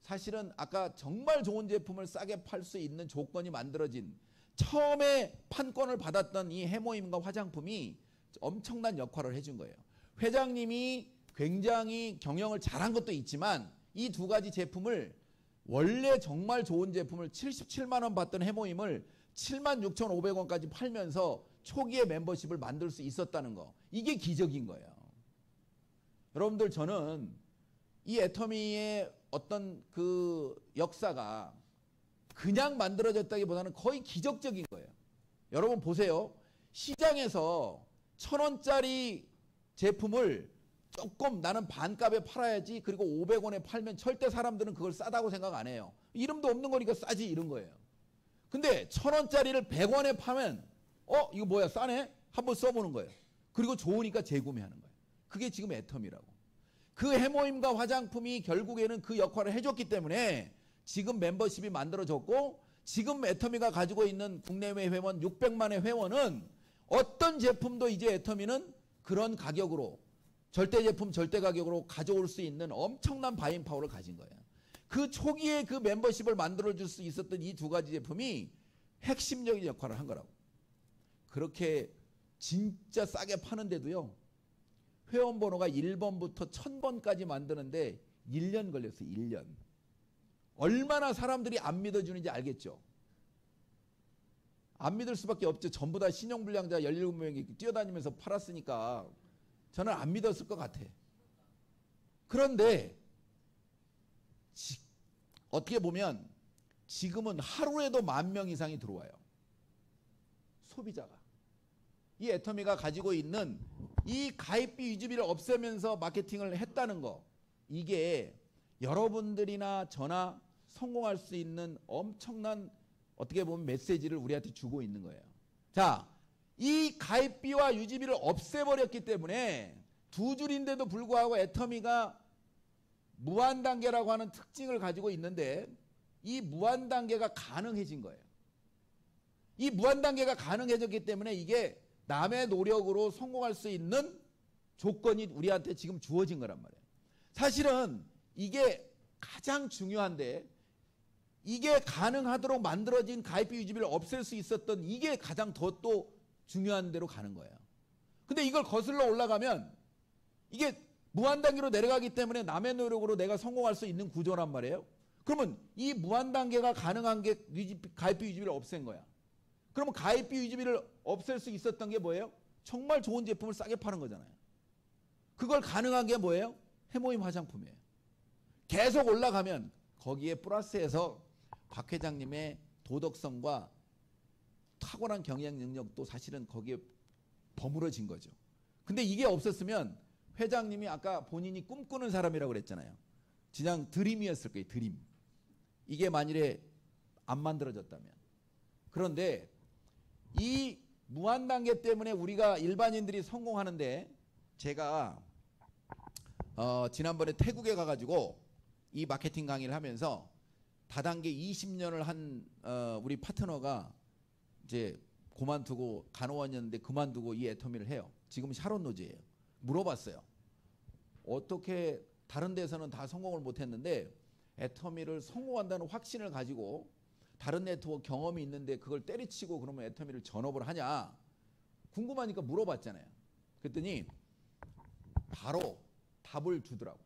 [SPEAKER 1] 사실은 아까 정말 좋은 제품을 싸게 팔 수 있는 조건이 만들어진 처음에 판권을 받았던 이 해모임과 화장품이 엄청난 역할을 해준 거예요. 회장님이 굉장히 경영을 잘한 것도 있지만 이 두 가지 제품을 원래 정말 좋은 제품을 77만 원 받던 해모임을 76,500원까지 팔면서 초기에 멤버십을 만들 수 있었다는 거. 이게 기적인 거예요. 여러분들 저는 이 애터미의 어떤 그 역사가 그냥 만들어졌다기보다는 거의 기적적인 거예요. 여러분 보세요. 시장에서 1,000원짜리 제품을 조금 나는 반값에 팔아야지 그리고 500원에 팔면 절대 사람들은 그걸 싸다고 생각 안 해요. 이름도 없는 거니까 싸지 이런 거예요. 근데 1,000원짜리를 100원에 파면 이거 뭐야 싸네? 한번 써보는 거예요. 그리고 좋으니까 재구매하는 거예요. 그게 지금 애터미라고. 그 해모임과 화장품이 결국에는 그 역할을 해줬기 때문에 지금 멤버십이 만들어졌고 지금 애터미가 가지고 있는 국내외 회원 600만의 회원은 어떤 제품도 이제 애터미는 그런 가격으로 절대 제품 절대 가격으로 가져올 수 있는 엄청난 바잉 파워를 가진 거예요. 그 초기에 그 멤버십을 만들어줄 수 있었던 이 두 가지 제품이 핵심적인 역할을 한 거라고. 그렇게 진짜 싸게 파는데도요. 회원 번호가 1번부터 1000번까지 만드는데 1년 걸렸어요. 1년. 얼마나 사람들이 안 믿어주는지 알겠죠. 안 믿을 수밖에 없죠. 전부 다 신용불량자 17명이 뛰어다니면서 팔았으니까 저는 안 믿었을 것 같아. 그런데 어떻게 보면 지금은 하루에도 10,000명 이상이 들어와요. 소비자가. 이 애터미가 가지고 있는 이 가입비 유지비를 없애면서 마케팅을 했다는 거, 이게 여러분들이나 저나 성공할 수 있는 엄청난 어떻게 보면 메시지를 우리한테 주고 있는 거예요. 자, 이 가입비와 유지비를 없애버렸기 때문에 두 줄인데도 불구하고 애터미가 무한단계라고 하는 특징을 가지고 있는데 이 무한단계가 가능해진 거예요. 이 무한단계가 가능해졌기 때문에 이게 남의 노력으로 성공할 수 있는 조건이 우리한테 지금 주어진 거란 말이에요. 사실은 이게 가장 중요한데 이게 가능하도록 만들어진 가입비 유지비를 없앨 수 있었던 이게 가장 더 또 중요한 대로 가는 거예요. 근데 이걸 거슬러 올라가면 이게 무한단계로 내려가기 때문에 남의 노력으로 내가 성공할 수 있는 구조란 말이에요. 그러면 이 무한단계가 가능한 게 가입비 유지비를 없앤 거야. 그러면 가입비 유지비를 없앨 수 있었던 게 뭐예요? 정말 좋은 제품을 싸게 파는 거잖아요. 그걸 가능한 게 뭐예요? 해모임 화장품이에요. 계속 올라가면 거기에 플러스해서 박 회장님의 도덕성과 탁월한 경영 능력도 사실은 거기에 버무러진 거죠. 근데 이게 없었으면 회장님이 아까 본인이 꿈꾸는 사람이라고 그랬잖아요. 그냥 드림이었을 거예요. 드림. 이게 만일에 안 만들어졌다면. 그런데 이 무한단계 때문에 우리가 일반인들이 성공하는데 제가 지난번에 태국에 가가지고 이 마케팅 강의를 하면서 다단계 20년을 한 우리 파트너가 이제 그만두고 간호원이었는데 그만두고 이 애터미를 해요. 지금 샤론 노즈예요. 물어봤어요. 어떻게 다른 데서는 다 성공을 못했는데 애터미를 성공한다는 확신을 가지고 다른 네트워크 경험이 있는데 그걸 때려치고 그러면 애터미를 전업을 하냐 궁금하니까 물어봤잖아요. 그랬더니 바로 답을 주더라고.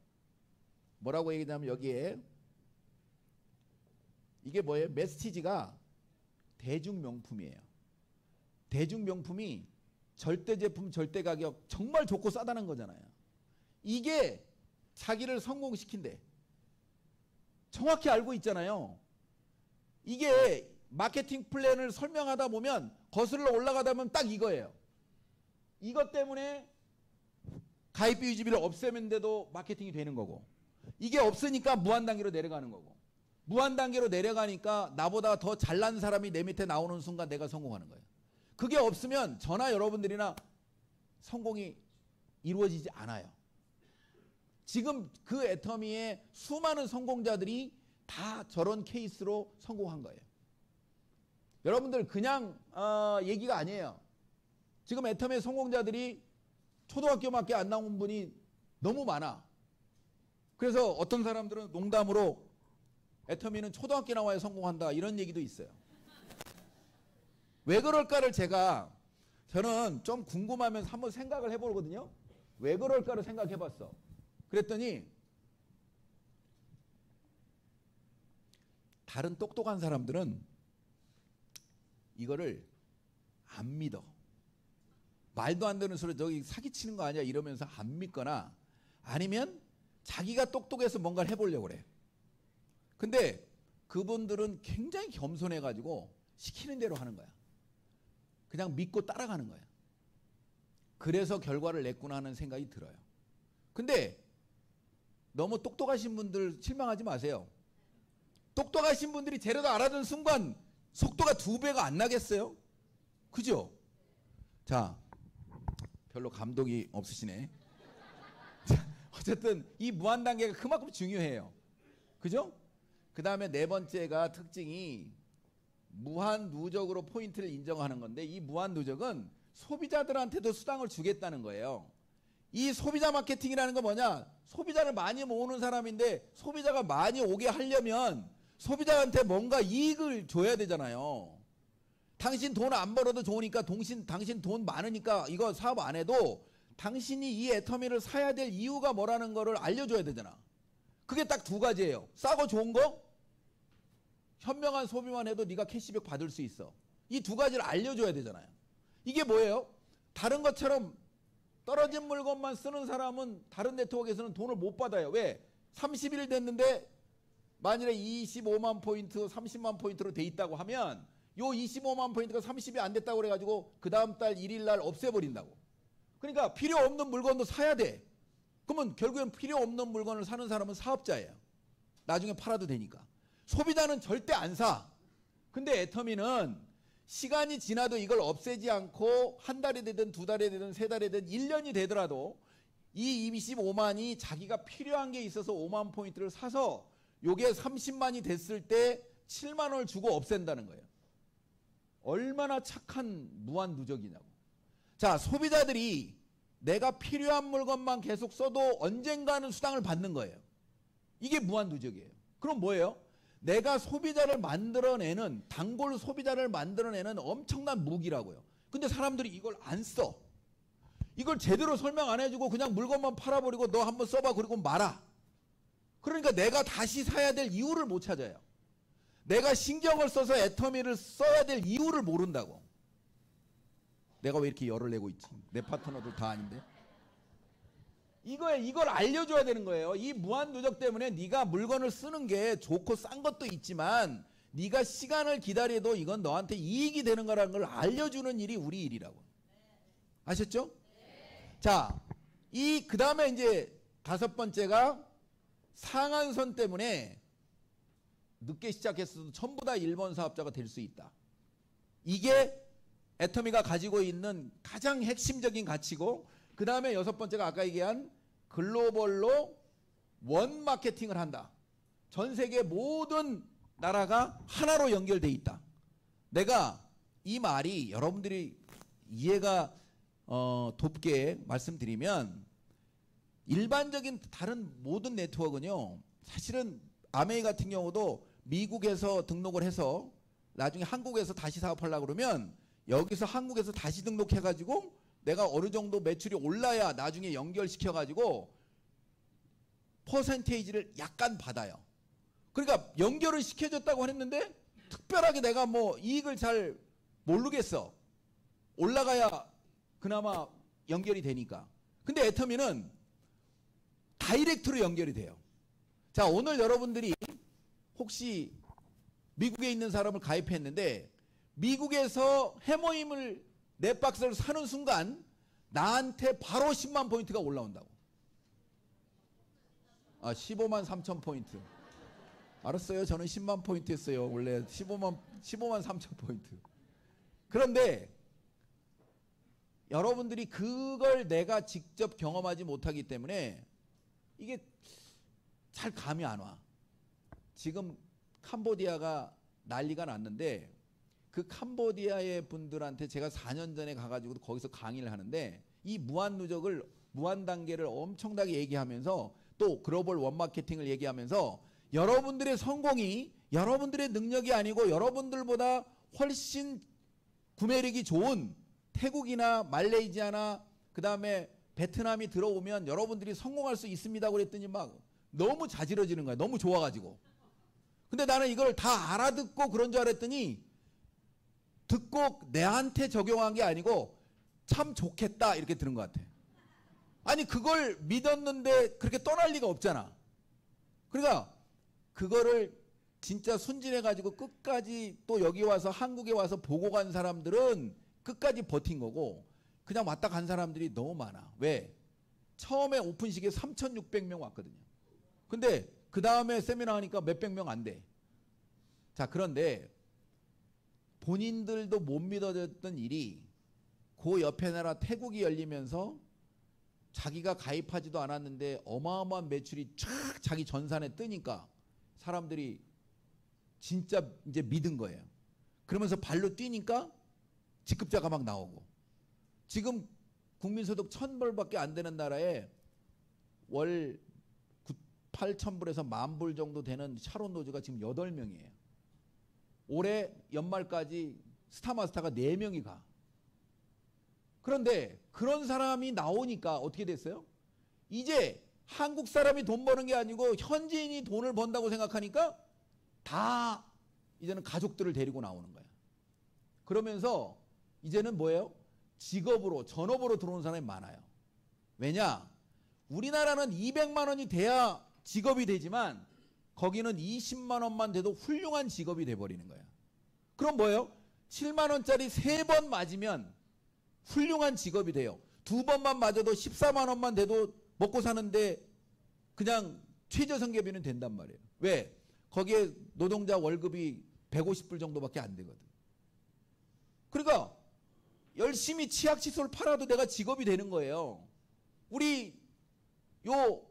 [SPEAKER 1] 뭐라고 얘기하냐면 여기에 이게 뭐예요? 메시지가 대중명품이에요. 대중명품이 절대 제품 절대 가격 정말 좋고 싸다는 거잖아요. 이게 자기를 성공시킨대. 정확히 알고 있잖아요. 이게 마케팅 플랜을 설명하다 보면 거슬러 올라가다 보면 딱 이거예요. 이것 때문에 가입비 유지비를 없애면돼도 마케팅이 되는 거고 이게 없으니까 무한단계로 내려가는 거고 무한단계로 내려가니까 나보다 더 잘난 사람이 내 밑에 나오는 순간 내가 성공하는 거예요. 그게 없으면 저나 여러분들이나 성공이 이루어지지 않아요. 지금 그 애터미의 수많은 성공자들이 다 저런 케이스로 성공한 거예요. 여러분들 그냥 얘기가 아니에요. 지금 애터미의 성공자들이 초등학교밖에 안 나온 분이 너무 많아. 그래서 어떤 사람들은 농담으로 애터미는 초등학교 나와야 성공한다 이런 얘기도 있어요. 왜 그럴까를 저는 좀 궁금하면서 한번 생각을 해보거든요. 왜 그럴까를 생각해봤어. 그랬더니 다른 똑똑한 사람들은 이거를 안 믿어. 말도 안 되는 소리 저기 사기치는 거 아니야 이러면서 안 믿거나 아니면 자기가 똑똑해서 뭔가를 해보려고 그래. 근데 그분들은 굉장히 겸손해가지고 시키는 대로 하는 거야. 그냥 믿고 따라가는 거야. 그래서 결과를 냈구나 하는 생각이 들어요. 근데 너무 똑똑하신 분들 실망하지 마세요. 똑똑하신 분들이 재료도 알아듣는 순간 속도가 2배가 안 나겠어요? 그죠? 자, 별로 감동이 없으시네. 자, 어쨌든 이 무한단계가 그만큼 중요해요. 그죠? 그 다음에 네 번째가 특징이 무한 누적으로 포인트를 인정하는 건데 이 무한 누적은 소비자들한테도 수당을 주겠다는 거예요. 이 소비자 마케팅이라는 건 뭐냐? 소비자를 많이 모으는 사람인데 소비자가 많이 오게 하려면 소비자한테 뭔가 이익을 줘야 되잖아요. 당신 돈 안 벌어도 좋으니까 당신 돈 많으니까 이거 사업 안 해도 당신이 이 애터미를 사야 될 이유가 뭐라는 거를 알려줘야 되잖아. 그게 딱 두 가지예요. 싸고 좋은 거, 현명한 소비만 해도 네가 캐시백 받을 수 있어. 이 두 가지를 알려줘야 되잖아요. 이게 뭐예요? 다른 것처럼 떨어진 물건만 쓰는 사람은 다른 네트워크에서는 돈을 못 받아요. 왜? 30일 됐는데 만일에 25만 포인트, 30만 포인트로 돼 있다고 하면 요 25만 포인트가 30이 안 됐다고 그래가지고 그 다음 달 1일 날 없애버린다고. 그러니까 필요 없는 물건도 사야 돼. 그러면 결국엔 필요 없는 물건을 사는 사람은 사업자예요. 나중에 팔아도 되니까. 소비자는 절대 안 사. 근데 애터미는 시간이 지나도 이걸 없애지 않고 한 달이 되든 두 달이 되든 세 달이 되든 1년이 되더라도 이 25만이 자기가 필요한 게 있어서 5만 포인트를 사서 요게 30만이 됐을 때 7만 원을 주고 없앤다는 거예요. 얼마나 착한 무한 누적이냐고. 자, 소비자들이 내가 필요한 물건만 계속 써도 언젠가는 수당을 받는 거예요. 이게 무한 누적이에요. 그럼 뭐예요? 내가 소비자를 만들어내는, 단골 소비자를 만들어내는 엄청난 무기라고요. 근데 사람들이 이걸 안 써. 이걸 제대로 설명 안 해주고 그냥 물건만 팔아버리고 너 한번 써봐 그리고 말아. 그러니까 내가 다시 사야 될 이유를 못 찾아요. 내가 신경을 써서 애터미를 써야 될 이유를 모른다고. 내가 왜 이렇게 열을 내고 있지? 내 파트너들 다 아닌데. 이걸 알려줘야 되는 거예요. 이 무한 누적 때문에 네가 물건을 쓰는 게 좋고 싼 것도 있지만 네가 시간을 기다려도 이건 너한테 이익이 되는 거라는 걸 알려주는 일이 우리 일이라고. 아셨죠? 자, 그 다음에 이제 다섯 번째가 상한선 때문에 늦게 시작했어도 전부 다 일본 사업자가 될 수 있다. 이게 애터미가 가지고 있는 가장 핵심적인 가치고, 그 다음에 여섯 번째가 아까 얘기한 글로벌로 원 마케팅을 한다. 전 세계 모든 나라가 하나로 연결돼 있다. 내가 이 말이 여러분들이 이해가 돕게 말씀드리면, 일반적인 다른 모든 네트워크는요, 사실은 아메이 같은 경우도 미국에서 등록을 해서 나중에 한국에서 다시 사업하려고 그러면 여기서 한국에서 다시 등록해가지고 내가 어느 정도 매출이 올라야 나중에 연결시켜가지고 퍼센테이지를 약간 받아요. 그러니까 연결을 시켜줬다고 했는데 특별하게 내가 뭐 이익을 잘 모르겠어. 올라가야 그나마 연결이 되니까. 근데 애터미는 다이렉트로 연결이 돼요. 자, 오늘 여러분들이 혹시 미국에 있는 사람을 가입했는데 미국에서 해모임을 내 박스를 사는 순간 나한테 바로 10만 포인트가 올라온다고. 15만 3천 포인트. 알았어요. 저는 10만 포인트 했어요. 원래 15만 3천 포인트. 그런데 여러분들이 그걸 내가 직접 경험하지 못하기 때문에 이게 잘 감이 안 와. 지금 캄보디아가 난리가 났는데 그 캄보디아의 분들한테 제가 4년 전에 가가지고 거기서 강의를 하는데 이 무한 누적을, 무한 단계를 엄청나게 얘기하면서 또 글로벌 원 마케팅을 얘기하면서 여러분들의 성공이 여러분들의 능력이 아니고 여러분들보다 훨씬 구매력이 좋은 태국이나 말레이시아나 그 다음에 베트남이 들어오면 여러분들이 성공할 수 있습니다 그랬더니 막 너무 자지러지는 거야. 너무 좋아가지고. 근데 나는 이걸 다 알아듣고 그런 줄 알았더니 듣고 내한테 적용한 게 아니고 참 좋겠다 이렇게 들은 것 같아. 아니 그걸 믿었는데 그렇게 떠날 리가 없잖아. 그러니까 그거를 진짜 순진해가지고 끝까지 또 여기 와서 한국에 와서 보고 간 사람들은 끝까지 버틴 거고 그냥 왔다 간 사람들이 너무 많아. 왜? 처음에 오픈식에 3,600명 왔거든요. 근데 그 다음에 세미나 하니까 몇백 명 안 돼. 자, 그런데 본인들도 못 믿어졌던 일이 그 옆에 나라 태국이 열리면서 자기가 가입하지도 않았는데 어마어마한 매출이 쫙 자기 전산에 뜨니까 사람들이 진짜 이제 믿은 거예요. 그러면서 발로 뛰니까 직급자가 막 나오고, 지금 국민소득 1,000불밖에 안 되는 나라에 월 8,000불에서 10,000불 정도 되는 샤론 노즈가 지금 8명이에요. 올해 연말까지 스타마스터가 4명이 가. 그런데 그런 사람이 나오니까 어떻게 됐어요? 이제 한국 사람이 돈 버는 게 아니고 현지인이 돈을 번다고 생각하니까 다 이제는 가족들을 데리고 나오는 거야. 그러면서 이제는 뭐예요? 직업으로, 전업으로 들어오는 사람이 많아요. 왜냐? 우리나라는 200만 원이 돼야 직업이 되지만 거기는 20만 원만 돼도 훌륭한 직업이 돼버리는 거야. 그럼 뭐예요? 7만 원짜리 3번 맞으면 훌륭한 직업이 돼요. 2번만 맞아도 14만 원만 돼도 먹고 사는데 그냥 최저생계비는 된단 말이에요. 왜? 거기에 노동자 월급이 150불 정도밖에 안 되거든. 그러니까 열심히 치약칫솔 팔아도 내가 직업이 되는 거예요. 우리 요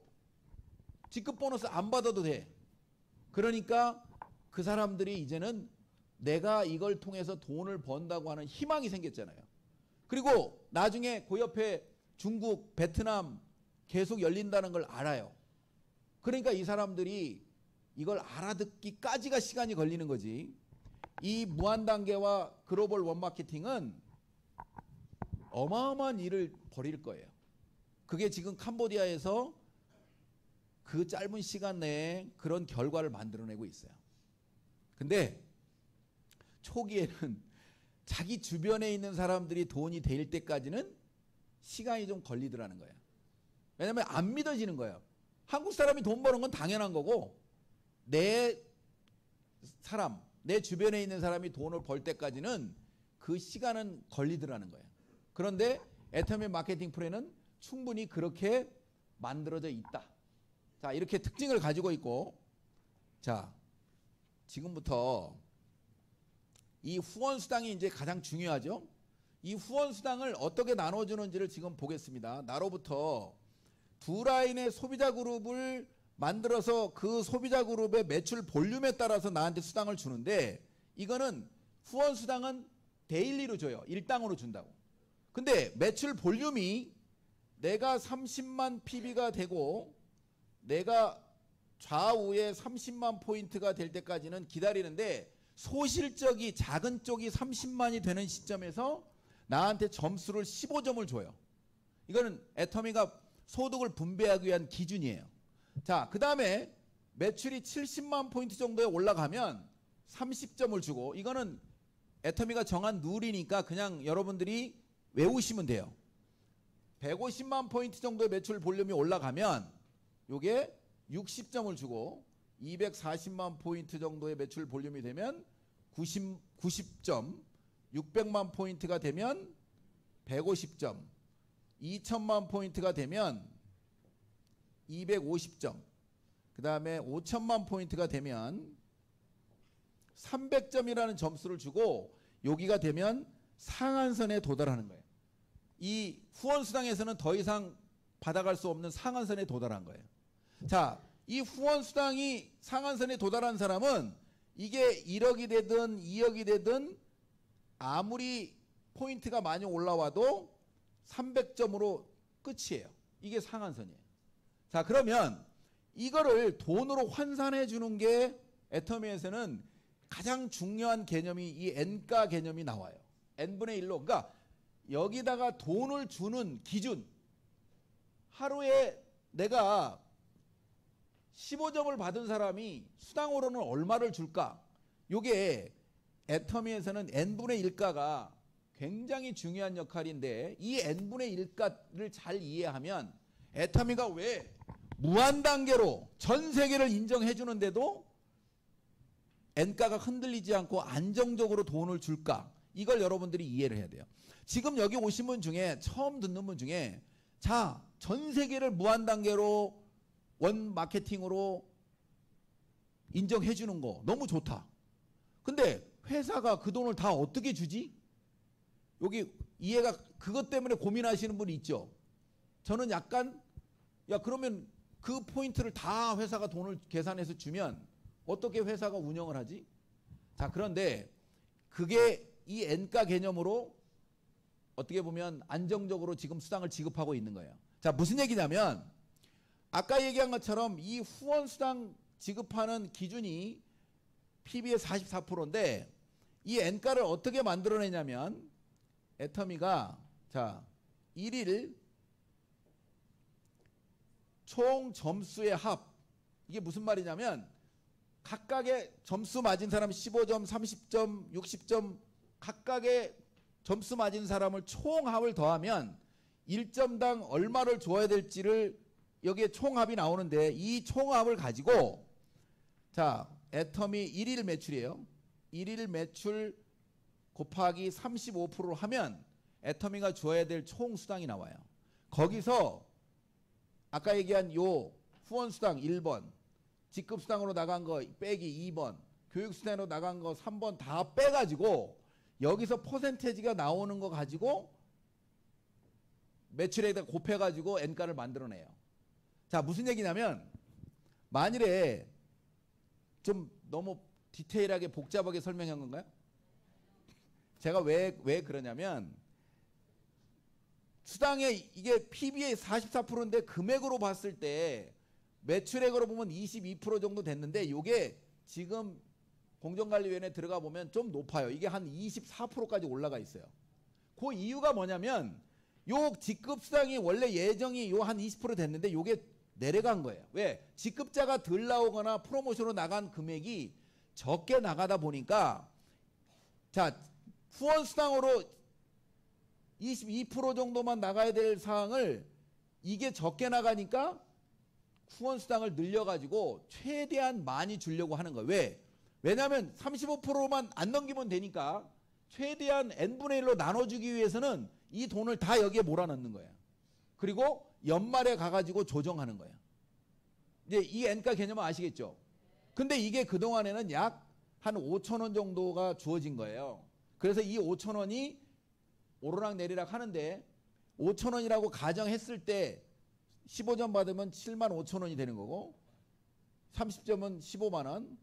[SPEAKER 1] 직급 보너스 안 받아도 돼. 그러니까 그 사람들이 이제는 내가 이걸 통해서 돈을 번다고 하는 희망이 생겼잖아요. 그리고 나중에 그 옆에 중국, 베트남 계속 열린다는 걸 알아요. 그러니까 이 사람들이 이걸 알아듣기까지가 시간이 걸리는 거지. 이 무한단계와 글로벌 원마케팅은 어마어마한 일을 벌일 거예요. 그게 지금 캄보디아에서 그 짧은 시간 내에 그런 결과를 만들어내고 있어요. 근데 초기에는 자기 주변에 있는 사람들이 돈이 될 때까지는 시간이 좀 걸리더라는 거예요. 왜냐면 안 믿어지는 거예요. 한국 사람이 돈 버는 건 당연한 거고 내 사람, 내 주변에 있는 사람이 돈을 벌 때까지는 그 시간은 걸리더라는 거예요. 그런데 애터미 마케팅 프로는 충분히 그렇게 만들어져 있다. 자, 이렇게 특징을 가지고 있고, 자, 지금부터 이 후원 수당이 이제 가장 중요하죠. 이 후원 수당을 어떻게 나눠주는지를 지금 보겠습니다. 나로부터 두 라인의 소비자 그룹을 만들어서 그 소비자 그룹의 매출 볼륨에 따라서 나한테 수당을 주는데, 이거는 후원 수당은 데일리로 줘요. 일당으로 준다고. 근데 매출 볼륨이 내가 30만 PB가 되고 내가 좌우에 30만 포인트가 될 때까지는 기다리는데, 소실적이 작은 쪽이 30만이 되는 시점에서 나한테 점수를 15점을 줘요. 이거는 애터미가 소득을 분배하기 위한 기준이에요. 자, 그 다음에 매출이 70만 포인트 정도에 올라가면 30점을 주고, 이거는 애터미가 정한 룰이니까 그냥 여러분들이 외우시면 돼요. 150만 포인트 정도의 매출 볼륨이 올라가면 요게 60점을 주고, 240만 포인트 정도의 매출 볼륨이 되면 90점, 600만 포인트가 되면 150점, 2천만 포인트가 되면 250점, 그 다음에 5천만 포인트가 되면 300점이라는 점수를 주고, 여기가 되면 상한선에 도달하는 거예요. 이 후원수당에서는 더 이상 받아갈 수 없는 상한선에 도달한 거예요. 자, 이 후원수당이 상한선에 도달한 사람은 이게 1억이 되든 2억이 되든 아무리 포인트가 많이 올라와도 300점으로 끝이에요. 이게 상한선이에요. 자, 그러면 이거를 돈으로 환산해 주는 게 애터미에서는 가장 중요한 개념이 이 N가 개념이 나와요. N분의 1로. 그러니까 여기다가 돈을 주는 기준, 하루에 내가 15점을 받은 사람이 수당으로는 얼마를 줄까? 요게 애터미에서는 N분의 1가가 굉장히 중요한 역할인데, 이 N분의 1가를 잘 이해하면 애터미가 왜 무한단계로 전 세계를 인정해 주는데도 N가가 흔들리지 않고 안정적으로 돈을 줄까? 이걸 여러분들이 이해를 해야 돼요. 지금 여기 오신 분 중에, 처음 듣는 분 중에, 자, 전 세계를 무한단계로 원 마케팅으로 인정해 주는 거 너무 좋다. 근데 회사가 그 돈을 다 어떻게 주지? 여기 이해가, 그것 때문에 고민하시는 분이 있죠. 저는 약간, 야, 그러면 그 포인트를 다 회사가 돈을 계산해서 주면 어떻게 회사가 운영을 하지? 자, 그런데 그게 이 N가 개념으로 어떻게 보면 안정적으로 지금 수당을 지급하고 있는 거예요. 자, 무슨 얘기냐면 아까 얘기한 것처럼 이 후원 수당 지급하는 기준이 PB의 44%인데 이 N가를 어떻게 만들어내냐면 애터미가 자 1일 총 점수의 합, 이게 무슨 말이냐면 각각의 점수 맞은 사람 15점, 30점, 60점 각각의 점수 맞은 사람을 총합을 더하면 1점당 얼마를 줘야 될지를 여기에 총합이 나오는데, 이 총합을 가지고 자 애터미 1일 매출이에요. 1일 매출 곱하기 35%로 하면 애터미가 줘야 될 총 수당이 나와요. 거기서 아까 얘기한 요 후원수당 1번, 직급수당으로 나간 거 빼기 2번, 교육수당으로 나간 거 3번 다 빼가지고 여기서 퍼센테이지가 나오는 거 가지고 매출에다 곱해가지고 N가를 만들어내요. 자, 무슨 얘기냐면 만일에 좀 너무 디테일하게 복잡하게 설명한 건가요? 제가 왜 그러냐면 수당의 이게 PB의 44%인데 금액으로 봤을 때 매출액으로 보면 22% 정도 됐는데 이게 지금 공정관리위원회에 들어가 보면 좀 높아요. 이게 한 24%까지 올라가 있어요. 그 이유가 뭐냐면 요 직급수당이 원래 예정이 요 한 20% 됐는데 요게 내려간 거예요. 왜? 직급자가 덜 나오거나 프로모션으로 나간 금액이 적게 나가다 보니까 자 후원수당으로 22% 정도만 나가야 될 사항을 이게 적게 나가니까 후원수당을 늘려가지고 최대한 많이 주려고 하는 거예요. 왜? 왜냐하면 35%만 안 넘기면 되니까 최대한 n분의 1로 나눠주기 위해서는 이 돈을 다 여기에 몰아넣는 거예요. 그리고 연말에 가가지고 조정하는 거예요. 이제 이 N가 개념은 아시겠죠? 근데 이게 그동안에는 약 한 5천 원 정도가 주어진 거예요. 그래서 이 5천 원이 오르락 내리락 하는데 5천 원이라고 가정했을 때 15점 받으면 7만 5천 원이 되는 거고 30점은 15만 원,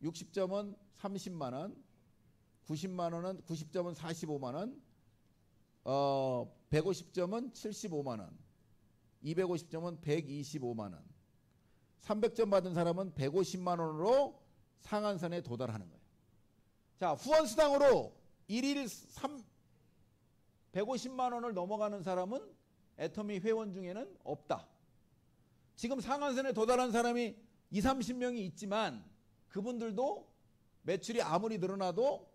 [SPEAKER 1] 60점은 30만 원, 90만 원은 90점은 45만 원, 150점은 75만 원, 250점은 125만 원, 300점 받은 사람은 150만 원으로 상한선에 도달하는 거예요. 자, 후원수당으로 1일 150만 원을 넘어가는 사람은 애터미 회원 중에는 없다. 지금 상한선에 도달한 사람이 20, 30명이 있지만 그분들도 매출이 아무리 늘어나도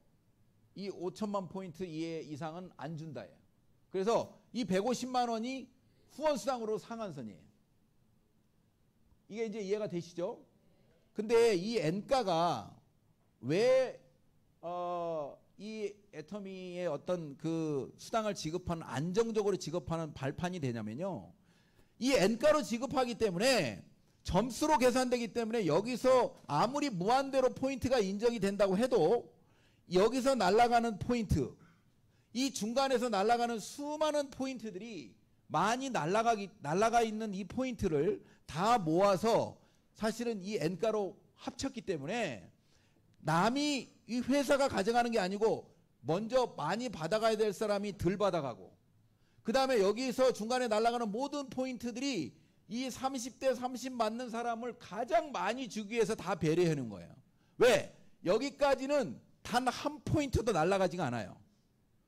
[SPEAKER 1] 이 5천만 포인트 이상은 안 준다예요. 그래서 이 150만 원이 후원수당으로 상한선이에요. 이게 이제 이해가 되시죠? 근데 이 N가가 왜 이 애터미의 어떤 그 수당을 지급하는 안정적으로 지급하는 발판이 되냐면요. 이 N가로 지급하기 때문에 점수로 계산되기 때문에 여기서 아무리 무한대로 포인트가 인정이 된다고 해도 여기서 날아가는 포인트, 이 중간에서 날아가는 수많은 포인트들이 많이 날아가 있는 이 포인트를 다 모아서 사실은 이 N가로 합쳤기 때문에 남이 이 회사가 가져가는 게 아니고 먼저 많이 받아가야 될 사람이 덜 받아가고 그 다음에 여기서 중간에 날아가는 모든 포인트들이 이 30대 30 맞는 사람을 가장 많이 주기 위해서 다 배려해 놓은 거예요. 왜? 여기까지는 단 한 포인트도 날아가지가 않아요.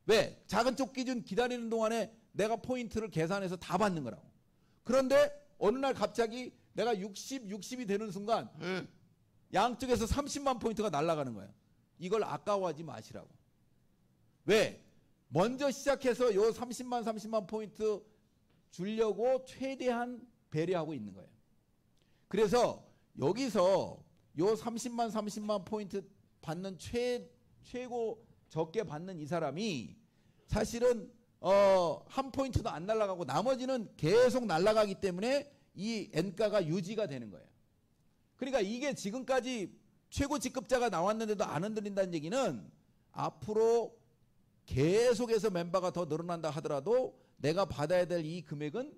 [SPEAKER 1] 왜? 작은 쪽 기준 기다리는 동안에 내가 포인트를 계산해서 다 받는 거라고. 그런데 어느 날 갑자기 내가 60이 되는 순간 양쪽에서 30만 포인트가 날아가는 거예요. 이걸 아까워하지 마시라고. 왜? 먼저 시작해서 요 30만 포인트 주려고 최대한 배려하고 있는 거예요. 그래서 여기서 요 30만 포인트 받는 최고 적게 받는 이 사람이 사실은 한 포인트도 안 날아가고 나머지는 계속 날아가기 때문에 이 N가가 유지가 되는 거예요. 그러니까 이게 지금까지 최고 직급자가 나왔는데도 안 흔들린다는 얘기는 앞으로 계속해서 멤버가 더 늘어난다 하더라도 내가 받아야 될 이 금액은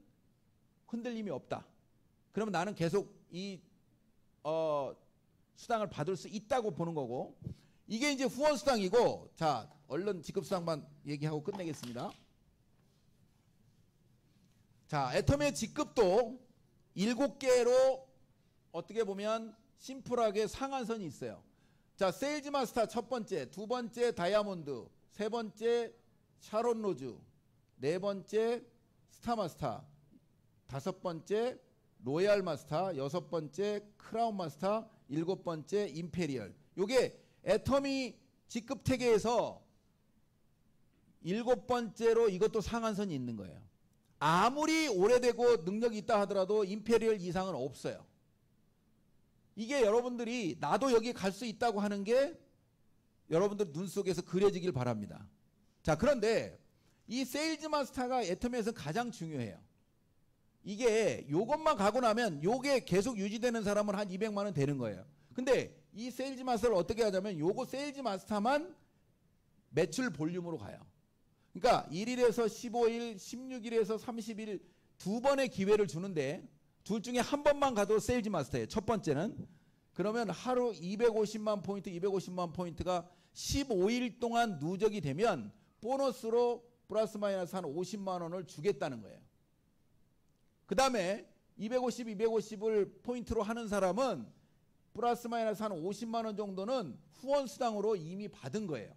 [SPEAKER 1] 흔들림이 없다. 그러면 나는 계속 이 수당을 받을 수 있다고 보는 거고, 이게 이제 후원수당이고, 자 얼른 직급수당만 얘기하고 끝내겠습니다. 자, 애터미의 직급도 7개로 어떻게 보면 심플하게 상한선이 있어요. 자, 세일즈 마스터 첫 번째, 두 번째 다이아몬드, 세 번째 샤론 로즈, 네 번째 스타 마스터, 다섯 번째 로얄 마스터, 여섯 번째 크라운 마스터, 일곱 번째 임페리얼. 요게 애터미 직급 태계에서 일곱 번째로 이것도 상한선이 있는 거예요. 아무리 오래되고 능력이 있다 하더라도 임페리얼 이상은 없어요. 이게 여러분들이 나도 여기 갈 수 있다고 하는 게 여러분들 눈 속에서 그려지길 바랍니다. 자, 그런데 이 세일즈 마스터가 애터미에서 가장 중요해요. 이게 요것만 가고 나면 요게 계속 유지되는 사람은 한 200만 원 되는 거예요. 근데 이 세일즈 마스터를 어떻게 하자면 요거 세일즈 마스터만 매출 볼륨으로 가요. 그러니까 1일에서 15일, 16일에서 30일 두 번의 기회를 주는데 둘 중에 한 번만 가도 세일즈 마스터예요. 첫 번째는. 그러면 하루 250만 포인트, 250만 포인트가 15일 동안 누적이 되면 보너스로 플러스 마이너스 한 50만 원을 주겠다는 거예요. 그 다음에 250, 250을 포인트로 하는 사람은 플러스 마이너스 한 50만 원 정도는 후원 수당으로 이미 받은 거예요.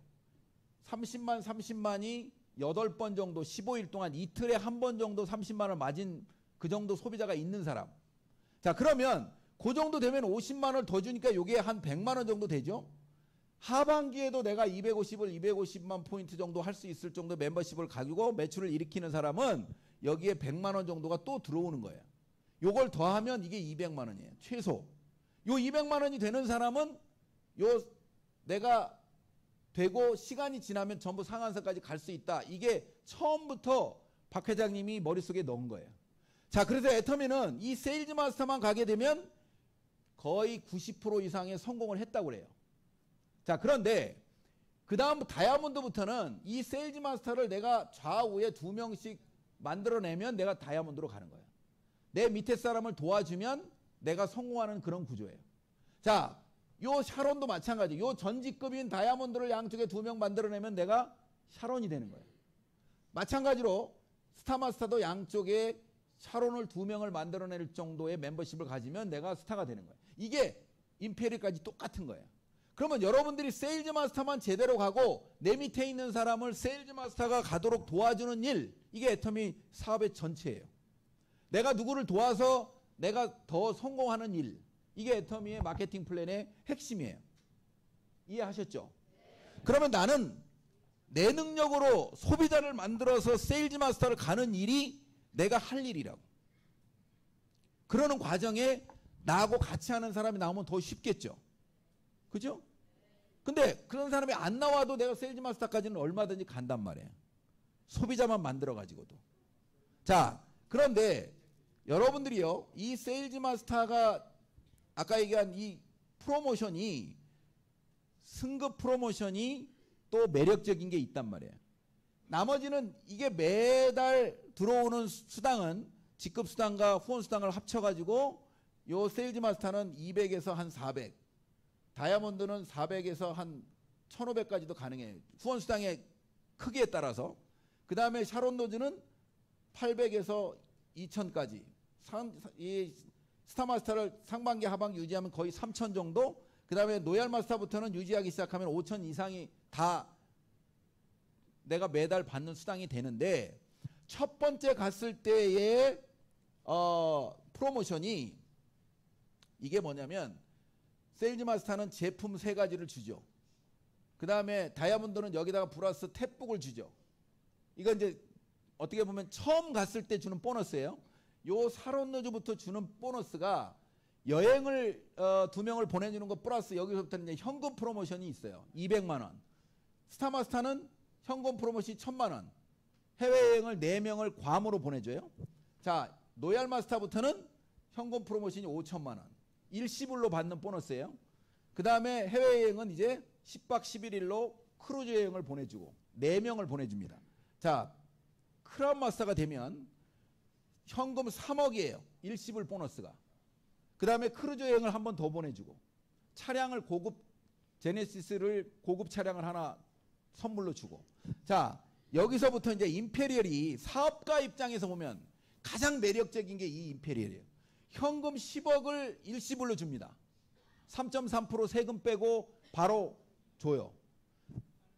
[SPEAKER 1] 30만, 30만이 8번 정도 15일 동안 이틀에 한 번 정도 30만 원 맞은 그 정도 소비자가 있는 사람. 자, 그러면 그 정도 되면 50만 원을 더 주니까 이게 한 100만 원 정도 되죠. 하반기에도 내가 250을 250만 포인트 정도 할 수 있을 정도 멤버십을 가지고 매출을 일으키는 사람은 여기에 100만 원 정도가 또 들어오는 거예요. 요걸 더하면 이게 200만 원이에요. 최소. 요 200만 원이 되는 사람은 요 내가 되고 시간이 지나면 전부 상한선까지 갈 수 있다. 이게 처음부터 박 회장님이 머릿속에 넣은 거예요. 자, 그래서 애터미는 이 세일즈 마스터만 가게 되면 거의 90% 이상의 성공을 했다고 그래요. 자, 그런데 그 다음 다이아몬드부터는 이 세일즈 마스터를 내가 좌우에 2명씩 만들어내면 내가 다이아몬드로 가는 거예요. 내 밑에 사람을 도와주면 내가 성공하는 그런 구조예요. 자, 요 샤론도 마찬가지. 요 전직급인 다이아몬드를 양쪽에 2명 만들어내면 내가 샤론이 되는 거예요. 마찬가지로 스타마스터도 양쪽에 샤론을 2명을 만들어낼 정도의 멤버십을 가지면 내가 스타가 되는 거예요. 이게 임페리까지 똑같은 거예요. 그러면 여러분들이 세일즈 마스터만 제대로 가고 내 밑에 있는 사람을 세일즈 마스터가 가도록 도와주는 일, 이게 애터미 사업의 전체예요. 내가 누구를 도와서 내가 더 성공하는 일, 이게 애터미의 마케팅 플랜의 핵심이에요. 이해하셨죠? 그러면 나는 내 능력으로 소비자를 만들어서 세일즈 마스터를 가는 일이 내가 할 일이라고. 그러는 과정에 나하고 같이 하는 사람이 나오면 더 쉽겠죠. 그죠? 근데 그런 사람이 안 나와도 내가 세일즈 마스터까지는 얼마든지 간단 말이에요. 소비자만 만들어 가지고도. 자, 그런데 여러분들이요, 이 세일즈 마스터가 아까 얘기한 이 프로모션이, 승급 프로모션이 또 매력적인 게 있단 말이에요. 나머지는 이게 매달 들어오는 수당은 직급 수당과 후원 수당을 합쳐가지고 요 세일즈 마스터는 200에서 한 400, 다이아몬드는 400에서 한 1500까지도 가능해요. 후원 수당의 크기에 따라서. 그 다음에 샤론 로즈는 800에서 2000까지. 이 스타 마스터를 상반기 하반기 유지하면 거의 3000 정도. 그 다음에 로얄 마스터부터는 유지하기 시작하면 5000 이상이 다 내가 매달 받는 수당이 되는데, 첫 번째 갔을 때의 프로모션이 이게 뭐냐면, 세일즈 마스터는 제품 3가지를 주죠. 그 다음에 다이아몬드는 여기다가 플러스 탭북을 주죠. 이건 이제 어떻게 보면 처음 갔을 때 주는 보너스예요. 요 샤론 로즈부터 주는 보너스가 여행을 2명을 보내주는 거 플러스 여기서부터는 이제 현금 프로모션이 있어요. 200만 원. 스타마스터는 현금 프로모션이 1000만 원. 해외여행을 4명을 괌으로 보내줘요. 자, 로얄 마스터부터는 현금 프로모션이 5천만 원. 일시불로 받는 보너스예요. 그 다음에 해외여행은 이제 10박 11일로 크루즈 여행을 보내주고 4명을 보내줍니다. 자, 크라운 마스터가 되면 현금 3억이에요. 일시불 보너스가. 그 다음에 크루즈 여행을 한 번 더 보내주고, 차량을 고급 제네시스를 고급 차량을 하나 선물로 주고. 자, 여기서부터 이제 임페리얼이 사업가 입장에서 보면 가장 매력적인 게 이 임페리얼이에요. 현금 10억을 일시불로 줍니다. 3.3% 세금 빼고 바로 줘요.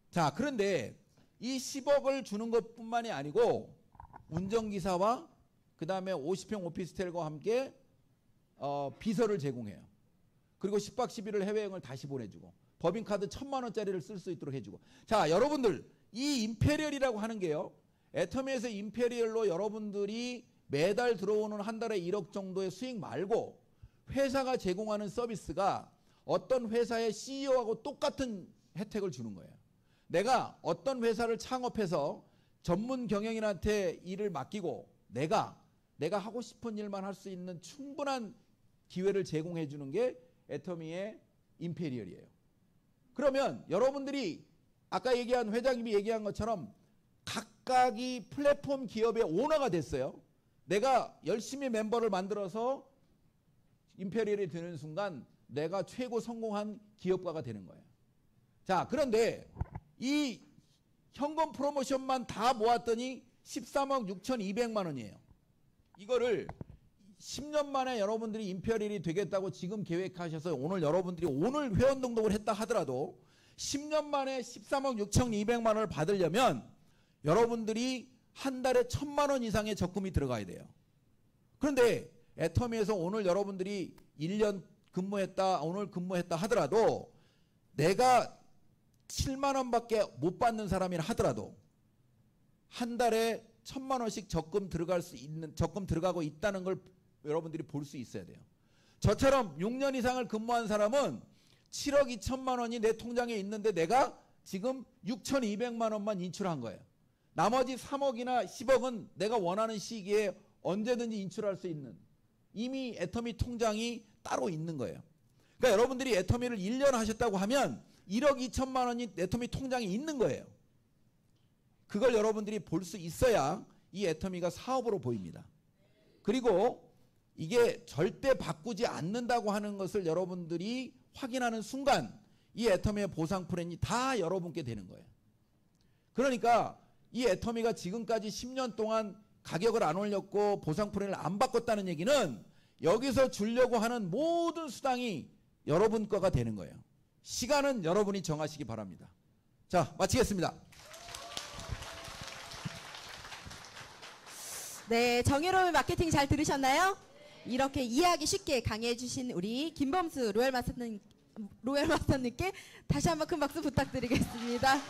[SPEAKER 1] 자, 그런데 이 10억을 주는 것뿐만이 아니고 운전기사와 그 다음에 50평 오피스텔과 함께 비서를 제공해요. 그리고 10박 11일 해외여행을 다시 보내주고 법인카드 1,000만 원짜리를 쓸 수 있도록 해주고. 자, 여러분들 이 임페리얼이라고 하는 게요, 애터미에서 임페리얼로 여러분들이 매달 들어오는 한 달에 1억 정도의 수익 말고 회사가 제공하는 서비스가 어떤 회사의 CEO하고 똑같은 혜택을 주는 거예요. 내가 어떤 회사를 창업해서 전문 경영인한테 일을 맡기고 내가 하고 싶은 일만 할 수 있는 충분한 기회를 제공해 주는 게 애터미의 임페리얼이에요. 그러면 여러분들이 아까 얘기한 회장님이 얘기한 것처럼 각각이 플랫폼 기업의 오너가 됐어요. 내가 열심히 멤버를 만들어서 임페리얼이 되는 순간 내가 최고 성공한 기업가가 되는 거예요. 자, 그런데 이 현금 프로모션만 다 모았더니 13억 6,200만 원이에요. 이거를 10년 만에 여러분들이 임페리얼이 되겠다고 지금 계획하셔서 오늘 여러분들이 오늘 회원 등록을 했다 하더라도 10년 만에 13억 6,200만 원을 받으려면 여러분들이 한 달에 1,000만 원 이상의 적금이 들어가야 돼요. 그런데 애터미에서 오늘 여러분들이 1년 근무했다, 오늘 근무했다 하더라도 내가 7만 원밖에 못 받는 사람이라 하더라도 한 달에 1,000만 원씩 적금 들어가고 있다는 걸 여러분들이 볼 수 있어야 돼요. 저처럼 6년 이상을 근무한 사람은 7억 2천만 원이 내 통장에 있는데 내가 지금 6,200만 원만 인출한 거예요. 나머지 3억이나 10억은 내가 원하는 시기에 언제든지 인출할 수 있는 이미 애터미 통장이 따로 있는 거예요. 그러니까 여러분들이 애터미를 1년 하셨다고 하면 1억 2천만 원이 애터미 통장에 있는 거예요. 그걸 여러분들이 볼 수 있어야 이 애터미가 사업으로 보입니다. 그리고 이게 절대 바꾸지 않는다고 하는 것을 여러분들이 확인하는 순간 이 애터미의 보상 플랜이 다 여러분께 되는 거예요. 그러니까 이 애터미가 지금까지 10년 동안 가격을 안 올렸고 보상 플랜을 안 바꿨다는 얘기는 여기서 주려고 하는 모든 수당이 여러분 거가 되는 거예요. 시간은 여러분이 정하시기 바랍니다. 자, 마치겠습니다.
[SPEAKER 2] 네, 정의로운 마케팅 잘 들으셨나요? 이렇게 이해하기 쉽게 강의해 주신 우리 김범수 로얄 마스터님께 다시 한번 큰 박수 부탁드리겠습니다.